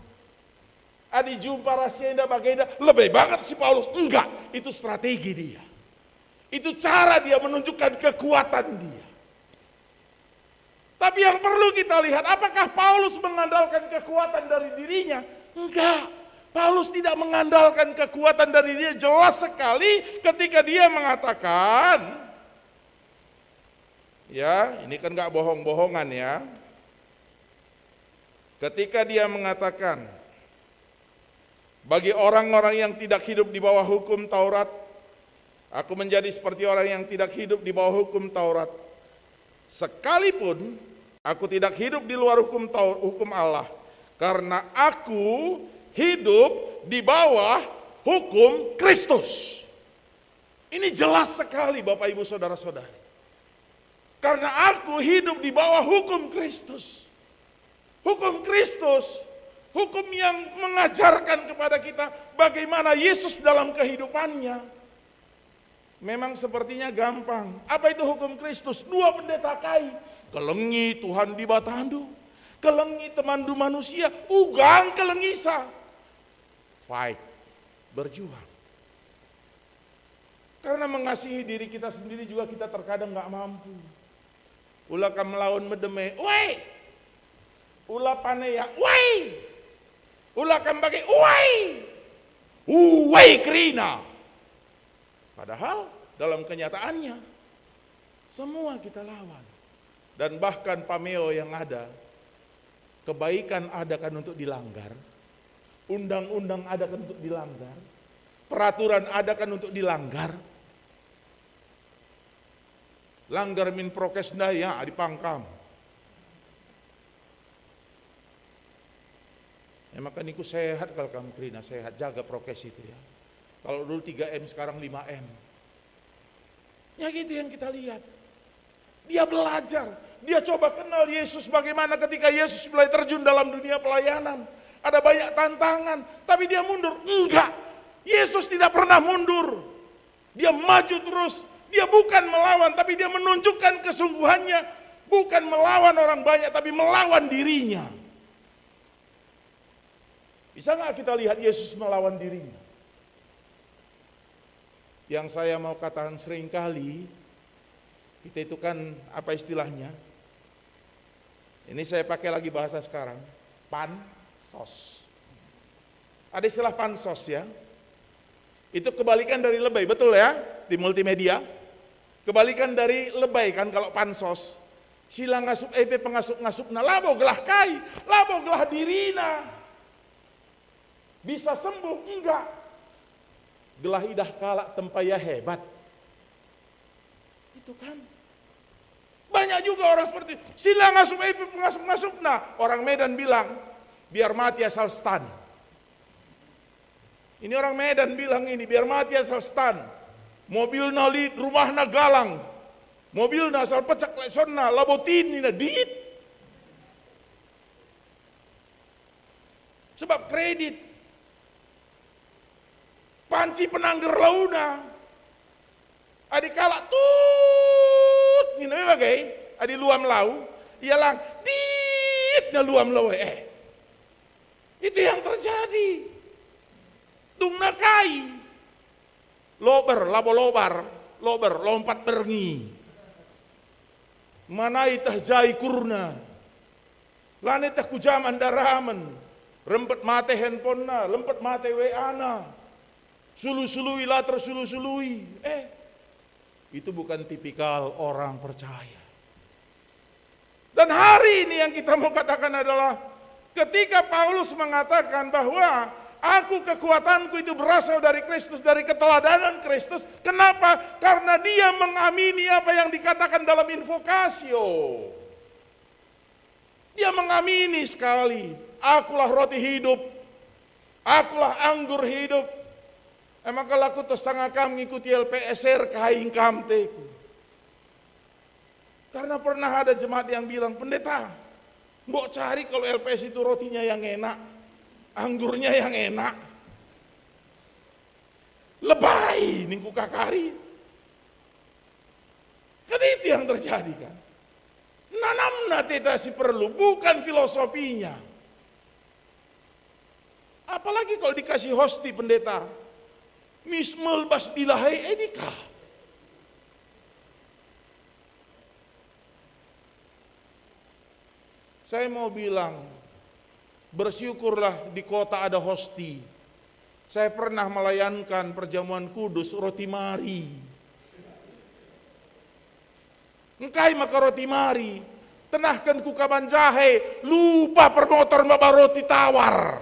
Adi jumpa rasienda bagenda lebih banget si Paulus. Enggak, itu strategi dia. Itu cara dia menunjukkan kekuatan dia. Tapi yang perlu kita lihat, apakah Paulus mengandalkan kekuatan dari dirinya? Enggak. Paulus tidak mengandalkan kekuatan dari dirinya. Jelas sekali ketika dia mengatakan, ya, ini kan gak bohong-bohongan ya. Ketika dia mengatakan, bagi orang-orang yang tidak hidup di bawah hukum Taurat, aku menjadi seperti orang yang tidak hidup di bawah hukum Taurat. Sekalipun aku tidak hidup di luar hukum Allah, karena aku hidup di bawah hukum Kristus. Ini jelas sekali Bapak Ibu Saudara-saudari. Karena aku hidup di bawah hukum Kristus. Hukum Kristus, hukum yang mengajarkan kepada kita bagaimana Yesus dalam kehidupannya. Memang sepertinya gampang. Apa itu hukum Kristus? 2 pendeta kai. Kelengi Tuhan di batandu. Kelengi temandu manusia. Ugang kelengisa. Fight. Berjuang. Karena mengasihi diri kita sendiri juga kita terkadang gak mampu. Ulah kam melawan medeme, woi. Ulah paneya, woi. Ulah kam bagi, woi. Woi krina. Padahal dalam kenyataannya semua kita lawan. Dan bahkan pameo yang ada, kebaikan ada kan untuk dilanggar. Undang-undang ada kan untuk dilanggar. Peraturan ada kan untuk dilanggar. Langgar min prokes daya dipangkam. Ya maka niku sehat kalau kamu Krina, sehat jaga prokes itu ya. Kalau dulu 3M sekarang 5M. Ya gitu yang kita lihat. Dia belajar, dia coba kenal Yesus bagaimana ketika Yesus mulai terjun dalam dunia pelayanan. Ada banyak tantangan, tapi dia mundur. Enggak, Yesus tidak pernah mundur. Dia maju terus. Dia bukan melawan, tapi dia menunjukkan kesungguhannya. Bukan melawan orang banyak, tapi melawan dirinya. Bisa nggak kita lihat Yesus melawan dirinya? Yang saya mau katakan seringkali, kita itu kan apa istilahnya? Ini saya pakai lagi bahasa sekarang, pansos. Ada istilah pansos ya. Itu kebalikan dari lebay, betul ya? Di multimedia. Kebalikan dari lebay kan kalau pansos. Sila ngasup EP pengasup-ngasupna labo gelah kai, labo gelah dirina. Bisa sembuh? Enggak. Gelah idah kalak tempaya hebat. Itu kan. Banyak juga orang seperti sila ngasup EP pengasup-ngasupna. Orang Medan bilang, biar mati asal stan. Ini orang Medan bilang ini, biar mati asal stan. Mobil nali rumahna galang. Mobil asal pecak lesonna, labotin ini diit. Sebab kredit. Panci penangger launa. Adi kalak tut, ini bagai, adi luam lau, ialang diit na luam lau Itu yang terjadi. Dung nakai. Lober, labo lober, lompat berngi. Manai tah jai kurna. Lane tah kujaman daraman. Rempet mate handphone na, lempet mate WA na. Sulu-sului lah tersulu-sului. Itu bukan tipikal orang percaya. Dan hari ini yang kita mau katakan adalah ketika Paulus mengatakan bahwa kekuatanku itu berasal dari Kristus, dari keteladanan Kristus. Kenapa? Karena dia mengamini apa yang dikatakan dalam invokasio. Dia mengamini sekali, akulah roti hidup, akulah anggur hidup. Emang kalau aku tersangakam mengikuti LPSR kain kamteku. Karena pernah ada jemaat yang bilang, pendeta, mbok cari kalau LPS itu rotinya yang enak. Anggurnya yang enak. Lebay ningku kakari. Kan itu yang terjadi kan. Nanamna teta si perlu, bukan filosofinya. Apalagi kalau dikasih hosti pendeta. Mismel bas dilahai edika. Saya mau bilang, bersyukurlah di kota ada hosti. Saya pernah melayankan perjamuan kudus roti mari. Engkai maka roti mari, tenahkan ku kaban jahe, lupa permotor mbak roti tawar.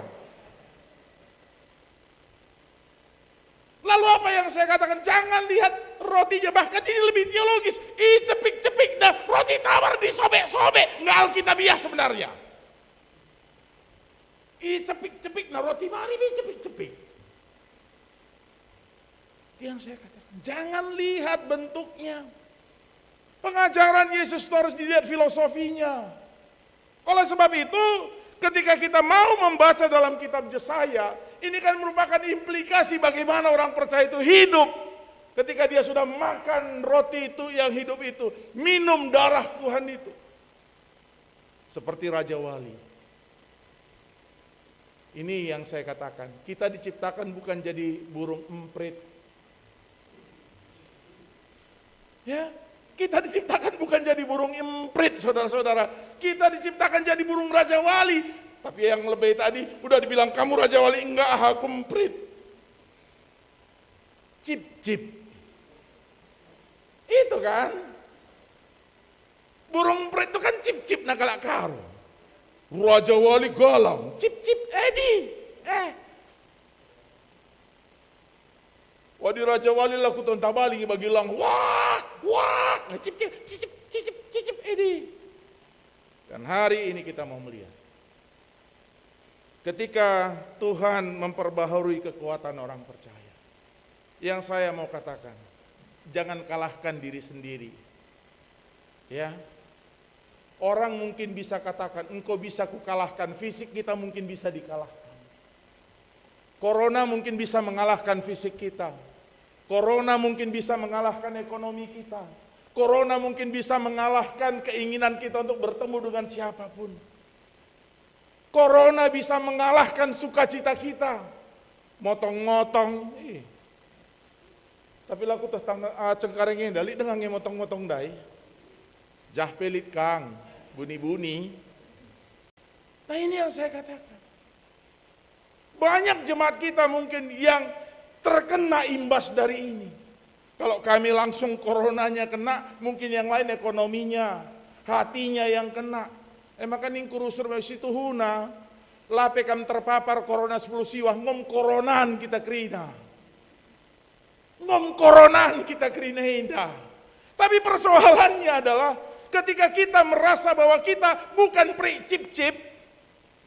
Lalu apa yang saya katakan? Jangan lihat rotinya, bahkan ini lebih teologis. Cepik-cepik dah roti tawar disobek-sobek, nggak alkitabiah sebenarnya. Cepik-cepik nah roti mari cepik-cepik. Itu yang saya katakan. Jangan lihat bentuknya. Pengajaran Yesus itu harus dilihat filosofinya. Oleh sebab itu, ketika kita mau membaca dalam kitab Yesaya, ini kan merupakan implikasi bagaimana orang percaya itu hidup. Ketika dia sudah makan roti itu yang hidup itu, minum darah Tuhan itu. Seperti Raja Wali. Ini yang saya katakan, kita diciptakan bukan jadi burung emprit. Ya, kita diciptakan bukan jadi burung emprit, saudara-saudara. Kita diciptakan jadi burung Raja Wali. Tapi yang lebih tadi udah dibilang kamu Raja Wali, enggak, aku emprit. Cip-cip. Itu kan. Burung emprit itu kan cip-cip nak kalak karo. Raja Wali galang, cip-cip edi. Wadi Raja Wali laku tonta bali bagi lang, wak, cip-cip edi. Dan hari ini kita mau melihat. Ketika Tuhan memperbaharui kekuatan orang percaya. Yang saya mau katakan, jangan kalahkan diri sendiri. Ya. Orang mungkin bisa katakan, engkau bisa kukalahkan, fisik kita mungkin bisa dikalahkan. Corona mungkin bisa mengalahkan fisik kita. Corona mungkin bisa mengalahkan ekonomi kita. Corona mungkin bisa mengalahkan keinginan kita untuk bertemu dengan siapapun. Corona bisa mengalahkan sukacita kita. Motong-motong. Tapi laku tuh cengkarengnya dali dengan motong-motong dai. Jah pelit kang, buni-buni. Nah ini yang saya katakan. Banyak jemaat kita mungkin yang terkena imbas dari ini. Kalau kami langsung coronanya kena, mungkin yang lain ekonominya. hatinya yang kena. Maka ning kurusur situ huna, lape kam terpapar corona 10 siwah, ngom koronan kita krina. Ngom koronan kita krina indah. Tapi persoalannya adalah ketika kita merasa bahwa kita bukan cip-cip,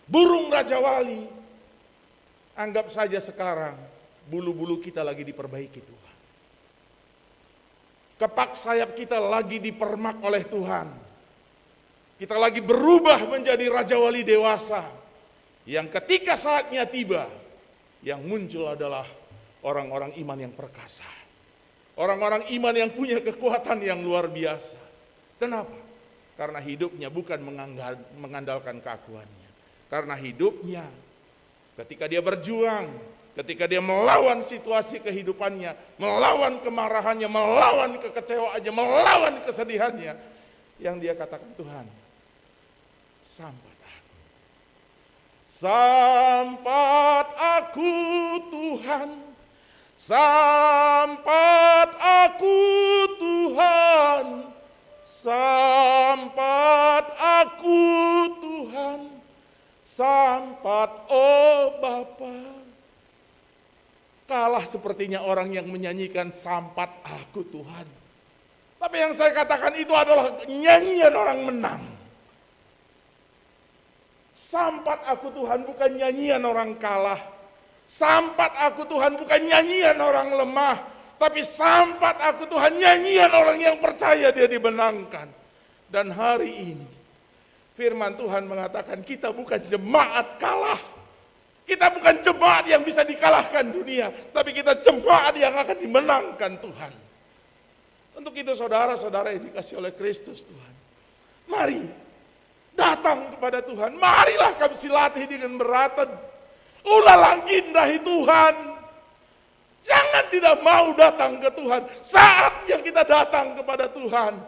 burung Raja Wali, anggap saja sekarang bulu-bulu kita lagi diperbaiki Tuhan. Kepak sayap kita lagi dipermak oleh Tuhan. Kita lagi berubah menjadi Raja Wali dewasa. Yang ketika saatnya tiba, yang muncul adalah orang-orang iman yang perkasa. Orang-orang iman yang punya kekuatan yang luar biasa. Kenapa? Karena hidupnya bukan mengandalkan keakuannya. Karena hidupnya ketika dia berjuang, ketika dia melawan situasi kehidupannya, melawan kemarahannya, melawan kekecewaannya, melawan kesedihannya, yang dia katakan, Tuhan, sampat aku. Sampat aku Tuhan, sampat aku Tuhan, sampat aku Tuhan, sampat oh Bapa. Kalah sepertinya orang yang menyanyikan sampat aku Tuhan. Tapi yang saya katakan itu adalah nyanyian orang menang. Sampat aku Tuhan bukan nyanyian orang kalah. Sampat aku Tuhan bukan nyanyian orang lemah. Tapi sampat aku Tuhan nyanyian orang yang percaya dia dimenangkan. Dan hari ini firman Tuhan mengatakan kita bukan jemaat kalah. Kita bukan jemaat yang bisa dikalahkan dunia, tapi kita jemaat yang akan dimenangkan Tuhan. Untuk itu saudara-saudara yang dikasih oleh Kristus Tuhan, mari datang kepada Tuhan. Marilah kami silatih dengan beratan. Ulah langgindahi Tuhan. Jangan tidak mau datang ke Tuhan. Saatnya kita datang kepada Tuhan.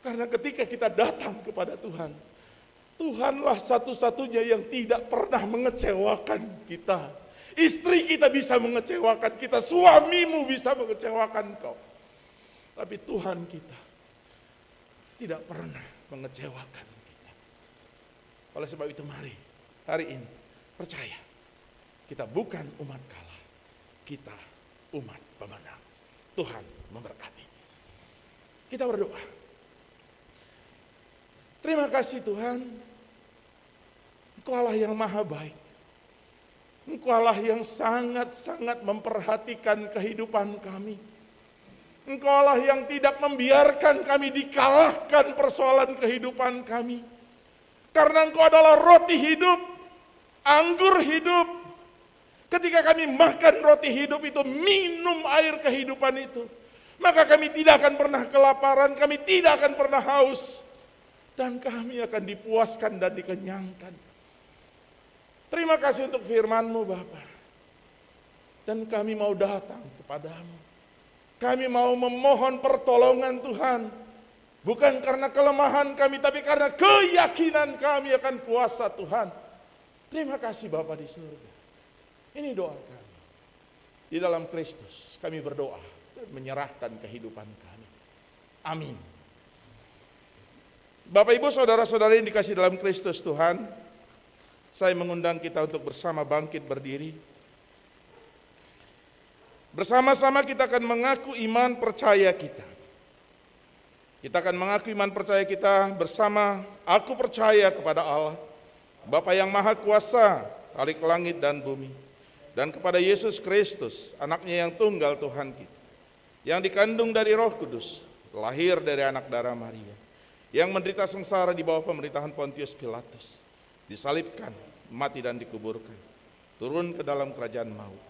Karena ketika kita datang kepada Tuhan, Tuhanlah satu-satunya yang tidak pernah mengecewakan kita. Istri kita bisa mengecewakan kita, suamimu bisa mengecewakan kau. Tapi Tuhan kita tidak pernah mengecewakan kita. Oleh sebab itu mari hari ini percaya, kita bukan umat kalah, kita umat pemenang. Tuhan memberkati. Kita berdoa. Terima kasih Tuhan. Engkau Allah yang maha baik. Engkau Allah yang sangat-sangat memperhatikan kehidupan kami. Engkau Allah yang tidak membiarkan kami dikalahkan persoalan kehidupan kami. Karena Engkau adalah roti hidup, anggur hidup. Ketika kami makan roti hidup itu, minum air kehidupan itu, maka kami tidak akan pernah kelaparan, kami tidak akan pernah haus. Dan kami akan dipuaskan dan dikenyangkan. Terima kasih untuk firman-Mu Bapa. Dan kami mau datang kepadamu. Kami mau memohon pertolongan Tuhan. Bukan karena kelemahan kami, tapi karena keyakinan kami akan kuasa Tuhan. Terima kasih Bapa di surga. Ini doa kami. Di dalam Kristus kami berdoa dan menyerahkan kehidupan kami. Amin. Bapak Ibu saudara-saudara yang dikasih dalam Kristus Tuhan, saya mengundang kita untuk bersama bangkit berdiri. Bersama-sama kita akan mengaku iman percaya kita. Kita akan mengaku iman percaya kita bersama, aku percaya kepada Allah, Bapa yang Maha Kuasa, Khalik langit dan bumi, dan kepada Yesus Kristus, anaknya yang tunggal Tuhan kita, yang dikandung dari Roh Kudus, lahir dari anak darah Maria, yang menderita sengsara di bawah pemerintahan Pontius Pilatus, disalibkan, mati dan dikuburkan, turun ke dalam kerajaan maut.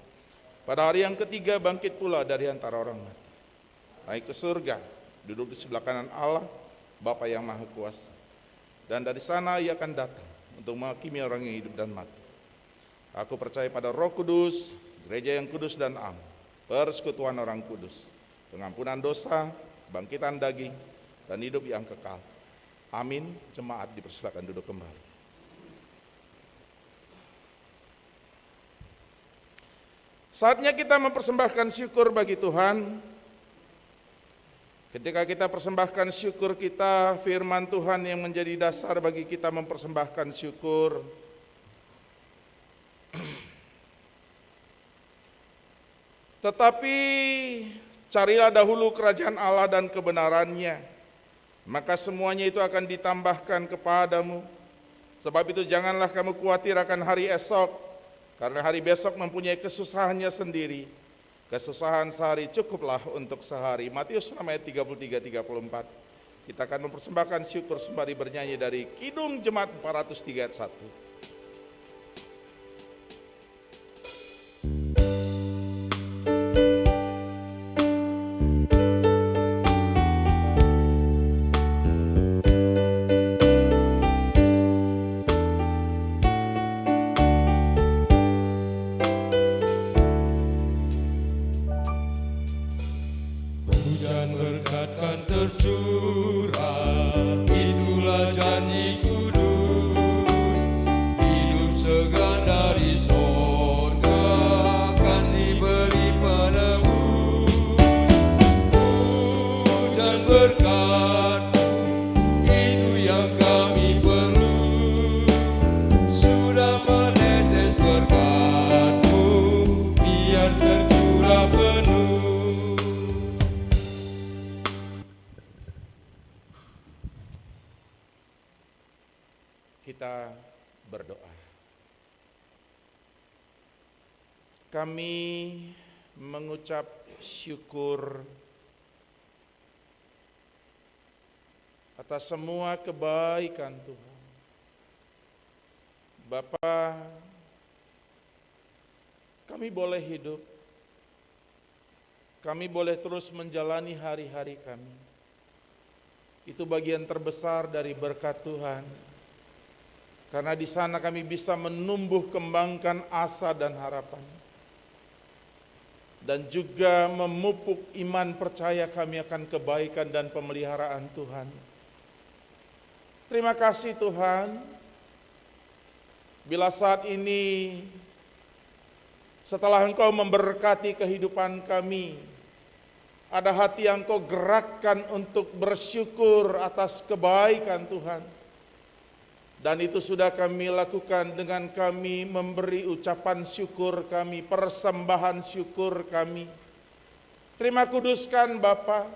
Pada hari yang ketiga bangkit pula dari antara orang mati, naik ke surga, duduk di sebelah kanan Allah, Bapa yang Maha Kuasa. Dan dari sana ia akan datang untuk menghakimi orang yang hidup dan mati. Aku percaya pada Roh Kudus, gereja yang kudus dan am, persekutuan orang kudus, pengampunan dosa, bangkitan daging, dan hidup yang kekal. Amin. Jemaat dipersilakan duduk kembali. Saatnya kita mempersembahkan syukur bagi Tuhan. Ketika kita persembahkan syukur kita, firman Tuhan yang menjadi dasar bagi kita mempersembahkan syukur. Tetapi carilah dahulu kerajaan Allah dan kebenarannya, maka semuanya itu akan ditambahkan kepadamu. Sebab itu janganlah kamu khawatir akan hari esok, karena hari besok mempunyai kesusahannya sendiri. Kesusahan sehari cukuplah untuk sehari. Matius 6 ayat 33-34. Kita akan mempersembahkan syukur sembari bernyanyi dari Kidung Jemaat 403 ayat 1. Hujan berkat kan tercurah, itulah janji kudus. Hidup segar dari sorga akan diberi padamu. Hujan berkat, itu yang kami perlu. Sudah menetes berkat-Mu, biar tercurah penuh. Kita berdoa. Kami mengucap syukur atas semua kebaikan Tuhan. Bapa, kami boleh hidup, kami boleh terus menjalani hari-hari kami. Itu bagian terbesar dari berkat Tuhan. Karena di sana kami bisa menumbuh kembangkan asa dan harapan. Dan juga memupuk iman percaya kami akan kebaikan dan pemeliharaan Tuhan. Terima kasih Tuhan, bila saat ini setelah Engkau memberkati kehidupan kami, ada hati yang Engkau gerakkan untuk bersyukur atas kebaikan Tuhan. Dan itu sudah kami lakukan dengan kami memberi ucapan syukur kami, persembahan syukur kami. Terima kuduskan Bapa,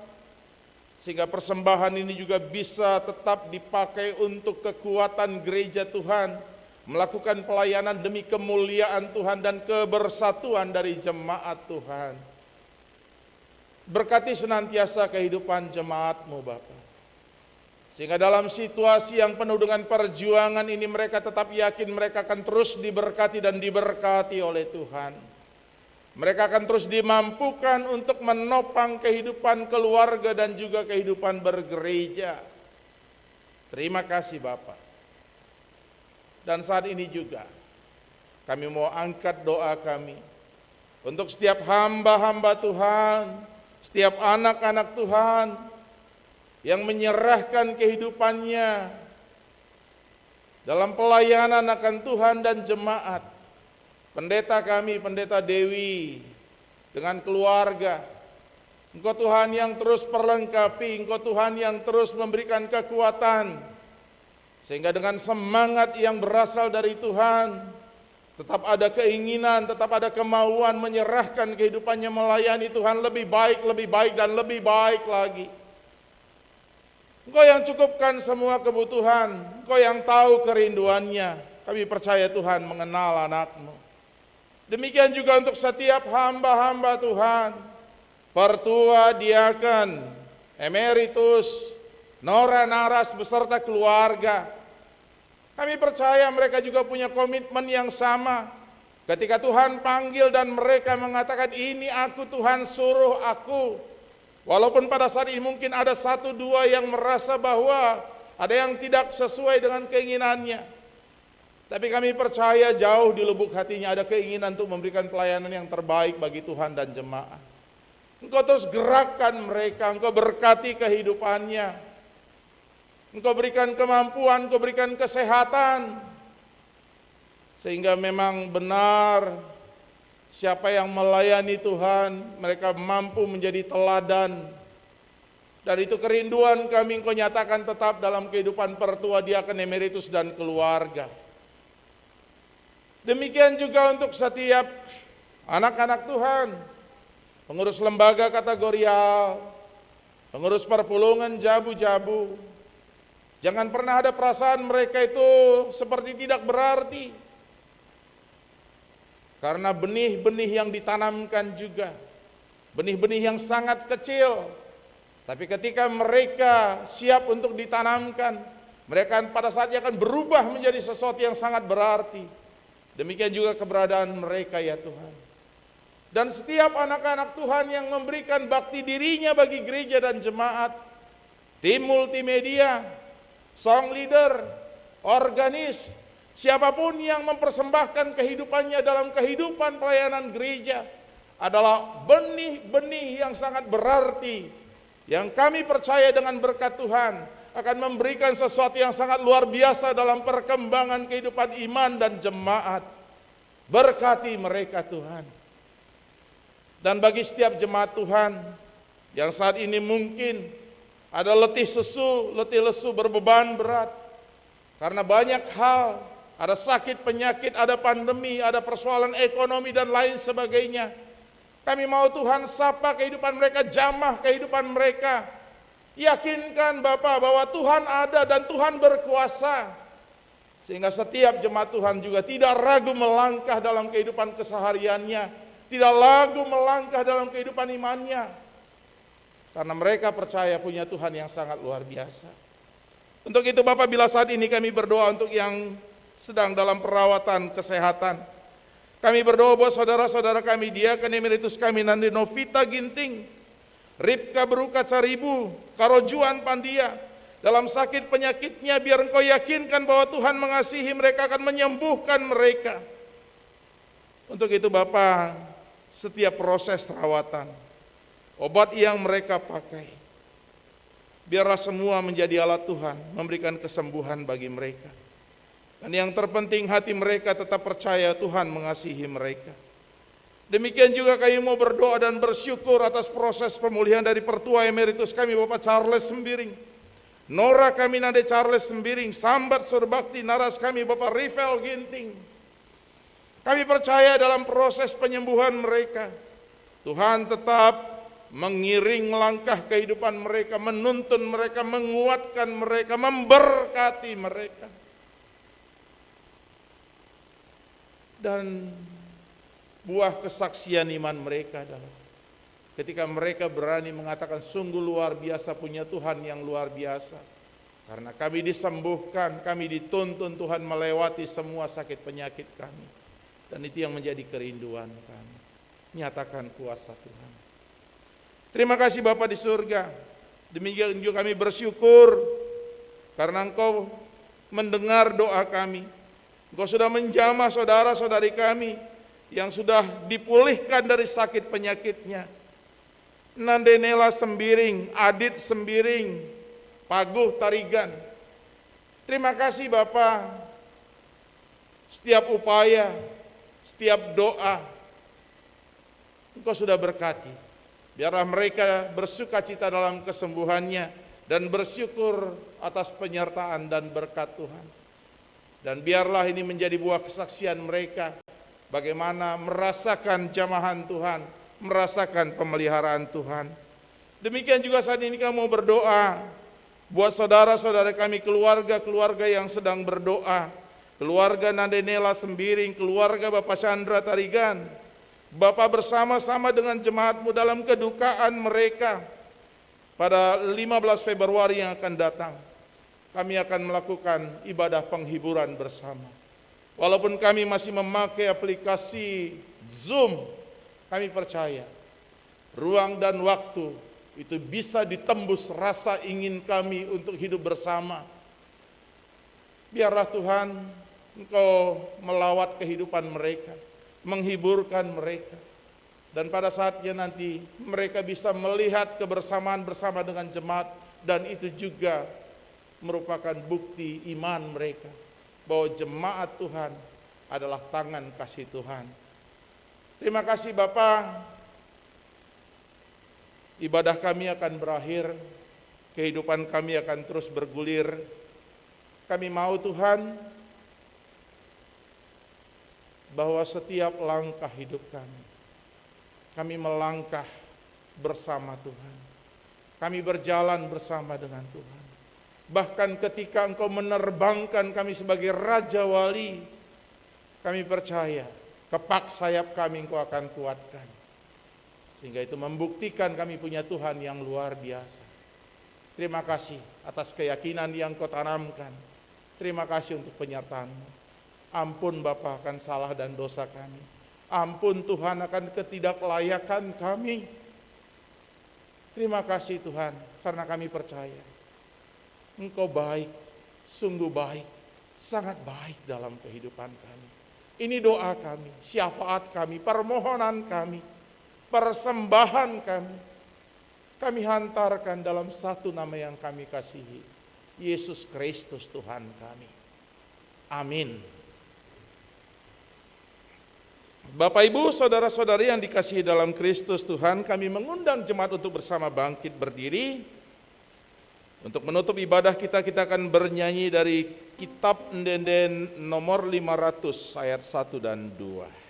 sehingga persembahan ini juga bisa tetap dipakai untuk kekuatan gereja Tuhan, melakukan pelayanan demi kemuliaan Tuhan dan kebersatuan dari jemaat Tuhan. Berkati senantiasa kehidupan jemaat-Mu Bapa. Sehingga dalam situasi yang penuh dengan perjuangan ini mereka tetap yakin mereka akan terus diberkati dan diberkati oleh Tuhan. Mereka akan terus dimampukan untuk menopang kehidupan keluarga dan juga kehidupan bergereja. Terima kasih Bapak. Dan saat ini juga kami mau angkat doa kami untuk setiap hamba-hamba Tuhan, setiap anak-anak Tuhan yang menyerahkan kehidupannya dalam pelayanan akan Tuhan dan jemaat. Pendeta kami, Pendeta Dewi, dengan keluarga. Engkau Tuhan yang terus perlengkapi, Engkau Tuhan yang terus memberikan kekuatan, sehingga dengan semangat yang berasal dari Tuhan, tetap ada keinginan, tetap ada kemauan menyerahkan kehidupannya melayani Tuhan lebih baik, dan lebih baik lagi. Engkau yang cukupkan semua kebutuhan, Engkau yang tahu kerinduannya. Kami percaya Tuhan mengenal anak-Mu. Demikian juga untuk setiap hamba-hamba Tuhan, pertua, diaken, emeritus, Nora Naras beserta keluarga. Kami percaya mereka juga punya komitmen yang sama. Ketika Tuhan panggil dan mereka mengatakan, ini aku Tuhan suruh aku. Walaupun pada saat ini mungkin ada satu dua yang merasa bahwa ada yang tidak sesuai dengan keinginannya. Tapi kami percaya jauh di lubuk hatinya ada keinginan untuk memberikan pelayanan yang terbaik bagi Tuhan dan jemaat. Engkau terus gerakkan mereka, Engkau berkati kehidupannya. Engkau berikan kemampuan, Engkau berikan kesehatan. Sehingga memang benar siapa yang melayani Tuhan, mereka mampu menjadi teladan Dan itu kerinduan kami Engkau nyatakan tetap dalam kehidupan pertua, diaken emeritus dan keluarga. Demikian juga untuk setiap anak-anak Tuhan, pengurus lembaga kategorial, pengurus perpulungan jabu-jabu. Jangan pernah ada perasaan mereka itu seperti tidak berarti. Karena benih-benih yang ditanamkan juga, benih-benih yang sangat kecil, tapi ketika mereka siap untuk ditanamkan, mereka pada saatnya akan berubah menjadi sesuatu yang sangat berarti. Demikian juga keberadaan mereka ya Tuhan. Dan setiap anak-anak Tuhan yang memberikan bakti dirinya bagi gereja dan jemaat, tim multimedia, song leader, organis, siapapun yang mempersembahkan kehidupannya dalam kehidupan pelayanan gereja adalah benih-benih yang sangat berarti, yang kami percaya dengan berkat Tuhan akan memberikan sesuatu yang sangat luar biasa dalam perkembangan kehidupan iman dan jemaat. Berkati mereka Tuhan. Dan bagi setiap jemaat Tuhan yang saat ini mungkin ada letih lesu berbeban berat karena banyak hal, ada sakit penyakit, ada pandemi, ada persoalan ekonomi dan lain sebagainya. Kami mau Tuhan sapa kehidupan mereka, jamah kehidupan mereka. Yakinkan Bapa bahwa Tuhan ada dan Tuhan berkuasa. Sehingga setiap jemaat Tuhan juga tidak ragu melangkah dalam kehidupan kesehariannya, tidak ragu melangkah dalam kehidupan imannya. Karena mereka percaya punya Tuhan yang sangat luar biasa. Untuk itu Bapak, bila saat ini kami berdoa untuk yang sedang dalam perawatan kesehatan, kami berdoa buat saudara-saudara kami, diaken emeritus kami Nandi Novita Ginting, Ripka Beruka Caribu, Karojuan Pandia, dalam sakit penyakitnya, biar Engkau yakinkan bahwa Tuhan mengasihi mereka, akan menyembuhkan mereka. Untuk itu Bapa, setiap proses rawatan, obat yang mereka pakai, biarlah semua menjadi alat Tuhan, memberikan kesembuhan bagi mereka. Dan yang terpenting hati mereka tetap percaya Tuhan mengasihi mereka. Demikian juga kami mau berdoa dan bersyukur atas proses pemulihan dari pertua emeritus kami Bapak Charles Sembiring, Nora kami Nade Charles Sembiring, sambat surbakti naras kami Bapak Rivel Ginting. Kami percaya dalam proses penyembuhan mereka, Tuhan tetap mengiring langkah kehidupan mereka, menuntun mereka, menguatkan mereka, memberkati mereka. Dan buah kesaksian iman mereka adalah ketika mereka berani mengatakan sungguh luar biasa punya Tuhan yang luar biasa. Karena kami disembuhkan, kami dituntun Tuhan melewati semua sakit penyakit kami. Dan itu yang menjadi kerinduan kami. Nyatakan kuasa Tuhan. Terima kasih Bapa di surga. Demikian juga kami bersyukur karena Engkau mendengar doa kami. Engkau sudah menjamah saudara-saudari kami yang sudah dipulihkan dari sakit penyakitnya. Nandenela Sembiring, Adit Sembiring, Paguh Tarigan. Terima kasih Bapa. Setiap upaya, setiap doa, Engkau sudah berkati. Biarlah mereka bersukacita dalam kesembuhannya dan bersyukur atas penyertaan dan berkat Tuhan. Dan biarlah ini menjadi buah kesaksian mereka, bagaimana merasakan jamahan Tuhan, merasakan pemeliharaan Tuhan. Demikian juga saat ini kami berdoa buat saudara-saudara kami, keluarga-keluarga yang sedang berdoa, keluarga Nandenela Sembiring, keluarga Bapak Chandra Tarigan. Bapak bersama-sama dengan jemaatmu dalam kedukaan mereka pada 15 Februari yang akan datang. Kami akan melakukan ibadah penghiburan bersama. Walaupun kami masih memakai aplikasi Zoom, kami percaya ruang dan waktu itu bisa ditembus rasa ingin kami untuk hidup bersama. Biarlah Tuhan Engkau melawat kehidupan mereka, menghiburkan mereka. Dan pada saatnya nanti mereka bisa melihat kebersamaan bersama dengan jemaat, dan itu juga merupakan bukti iman mereka bahwa jemaat Tuhan adalah tangan kasih Tuhan. Terima kasih Bapa. Ibadah kami akan berakhir, kehidupan kami akan terus bergulir. Kami mau Tuhan, bahwa setiap langkah hidup kami melangkah bersama Tuhan. Kami berjalan bersama dengan Tuhan. Bahkan ketika Engkau menerbangkan kami sebagai Raja Wali, kami percaya kepak sayap kami Engkau akan kuatkan. Sehingga itu membuktikan kami punya Tuhan yang luar biasa. Terima kasih atas keyakinan yang Kau tanamkan. Terima kasih untuk penyertaan-Mu. Ampun Bapa akan salah dan dosa kami. Ampun Tuhan akan ketidaklayakan kami. Terima kasih Tuhan, karena kami percaya Engkau baik, sungguh baik, sangat baik dalam kehidupan kami. Ini doa kami, syafaat kami, permohonan kami, persembahan kami. Kami hantarkan dalam satu nama yang kami kasihi, Yesus Kristus Tuhan kami. Amin. Bapak Ibu, saudara-saudari yang dikasihi dalam Kristus Tuhan, kami mengundang jemaat untuk bersama bangkit berdiri. Untuk menutup ibadah kita akan bernyanyi dari kitab Ndenden nomor 500 ayat 1 dan 2.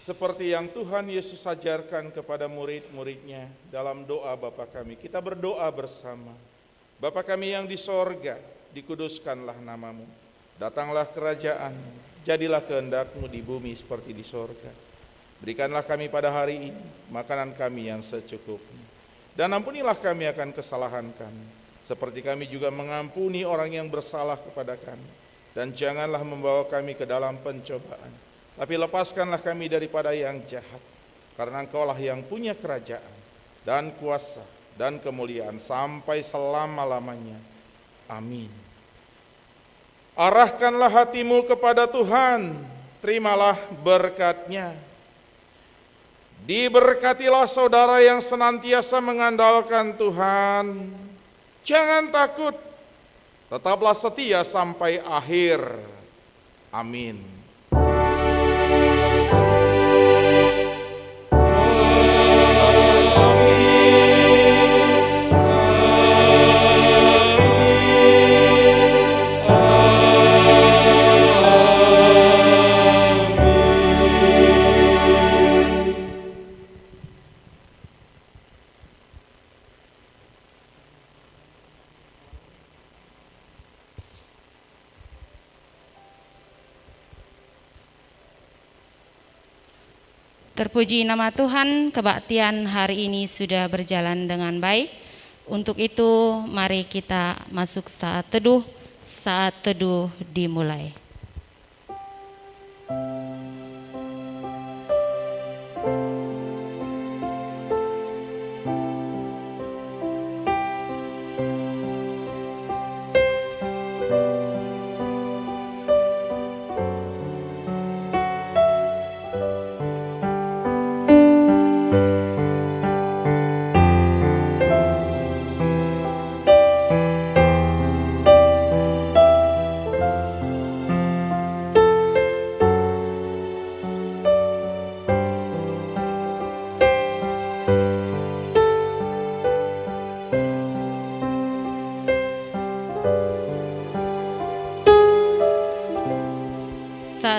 Seperti yang Tuhan Yesus ajarkan kepada murid-muridnya dalam doa Bapa kami, kita berdoa bersama. Bapa kami yang di sorga, dikuduskanlah namamu. Datanglah kerajaan, jadilah kehendak-Mu di bumi seperti di sorga. Berikanlah kami pada hari ini makanan kami yang secukupnya. Dan ampunilah kami akan kesalahan kami, seperti kami juga mengampuni orang yang bersalah kepada kami. Dan janganlah membawa kami ke dalam pencobaan, tapi lepaskanlah kami daripada yang jahat. Karena Engkaulah yang punya kerajaan dan kuasa dan kemuliaan sampai selama-lamanya. Amin. Arahkanlah hatimu kepada Tuhan, terimalah berkat-Nya. Diberkatilah saudara yang senantiasa mengandalkan Tuhan. Jangan takut, tetaplah setia sampai akhir. Amin. Terpuji nama Tuhan, kebaktian hari ini sudah berjalan dengan baik. Untuk itu, mari kita masuk saat teduh. Saat teduh dimulai.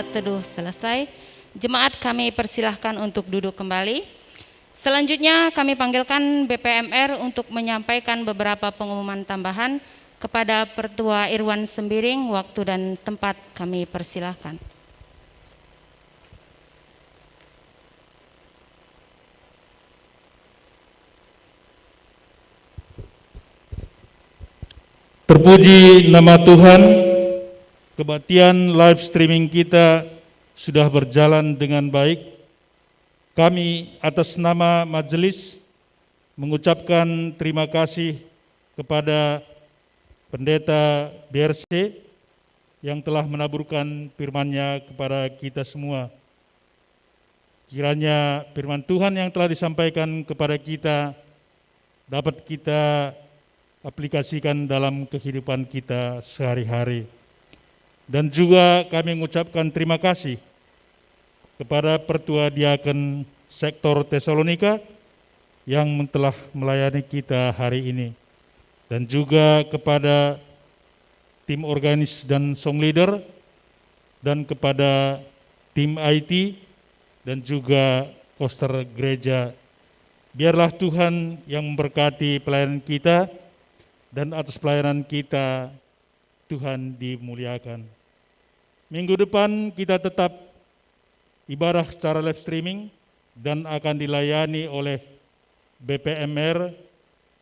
doa teduh selesai, jemaat kami persilahkan untuk duduk kembali. Selanjutnya kami panggilkan BPMR untuk menyampaikan beberapa pengumuman tambahan kepada Pertua Irwan Sembiring. Waktu dan tempat kami persilahkan. Terpuji nama Tuhan, kebaktian live streaming kita sudah berjalan dengan baik. Kami atas nama majelis mengucapkan terima kasih kepada Pendeta BRC yang telah menaburkan firman-Nya kepada kita semua. Kiranya firman Tuhan yang telah disampaikan kepada kita dapat kita aplikasikan dalam kehidupan kita sehari-hari. Dan juga kami mengucapkan terima kasih kepada Pertua Diaken Sektor Tesalonika yang telah melayani kita hari ini. Dan juga kepada tim organis dan song leader, dan kepada tim IT, dan juga poster gereja. Biarlah Tuhan yang memberkati pelayanan kita, dan atas pelayanan kita, Tuhan dimuliakan. Minggu depan kita tetap ibadah secara live streaming dan akan dilayani oleh BPMR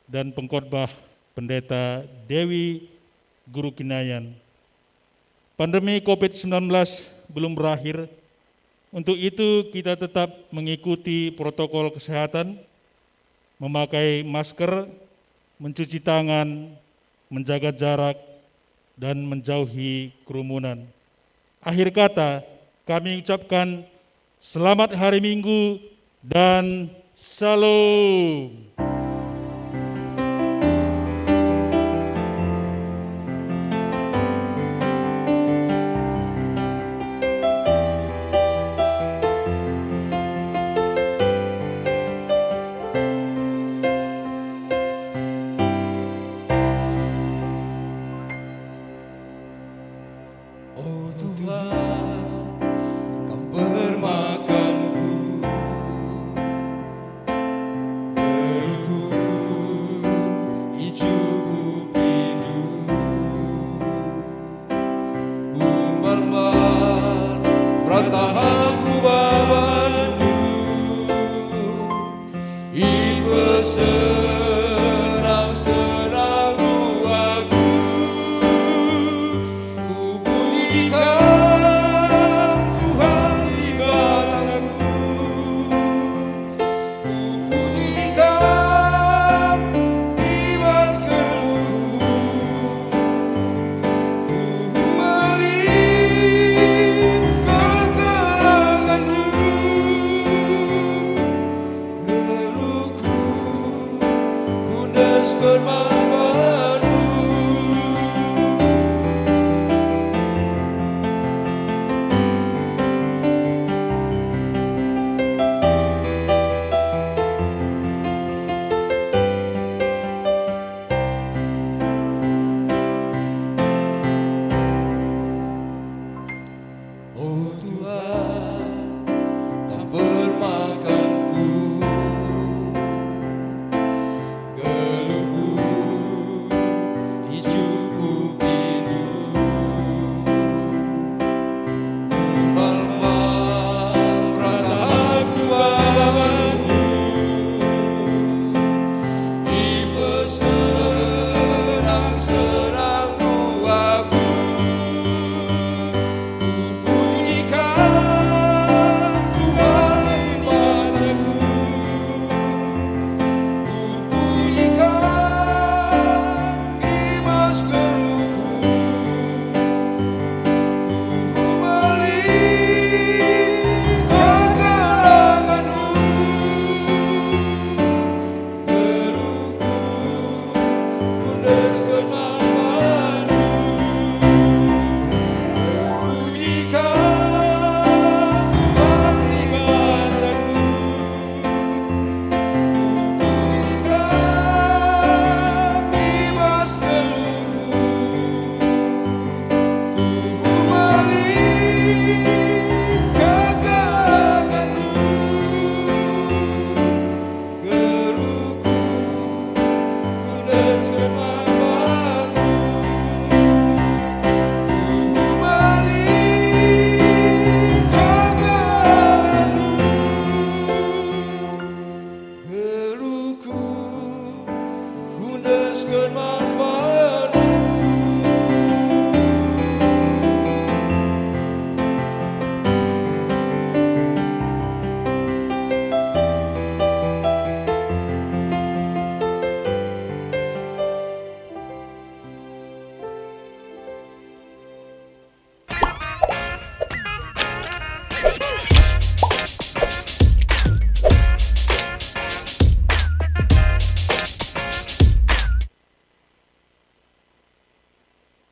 dan pengkhotbah Pendeta Dewi Guru Kinayan. Pandemi COVID-19 belum berakhir, untuk itu kita tetap mengikuti protokol kesehatan, memakai masker, mencuci tangan, menjaga jarak, dan menjauhi kerumunan. Akhir kata, kami ucapkan selamat hari Minggu dan Shalom.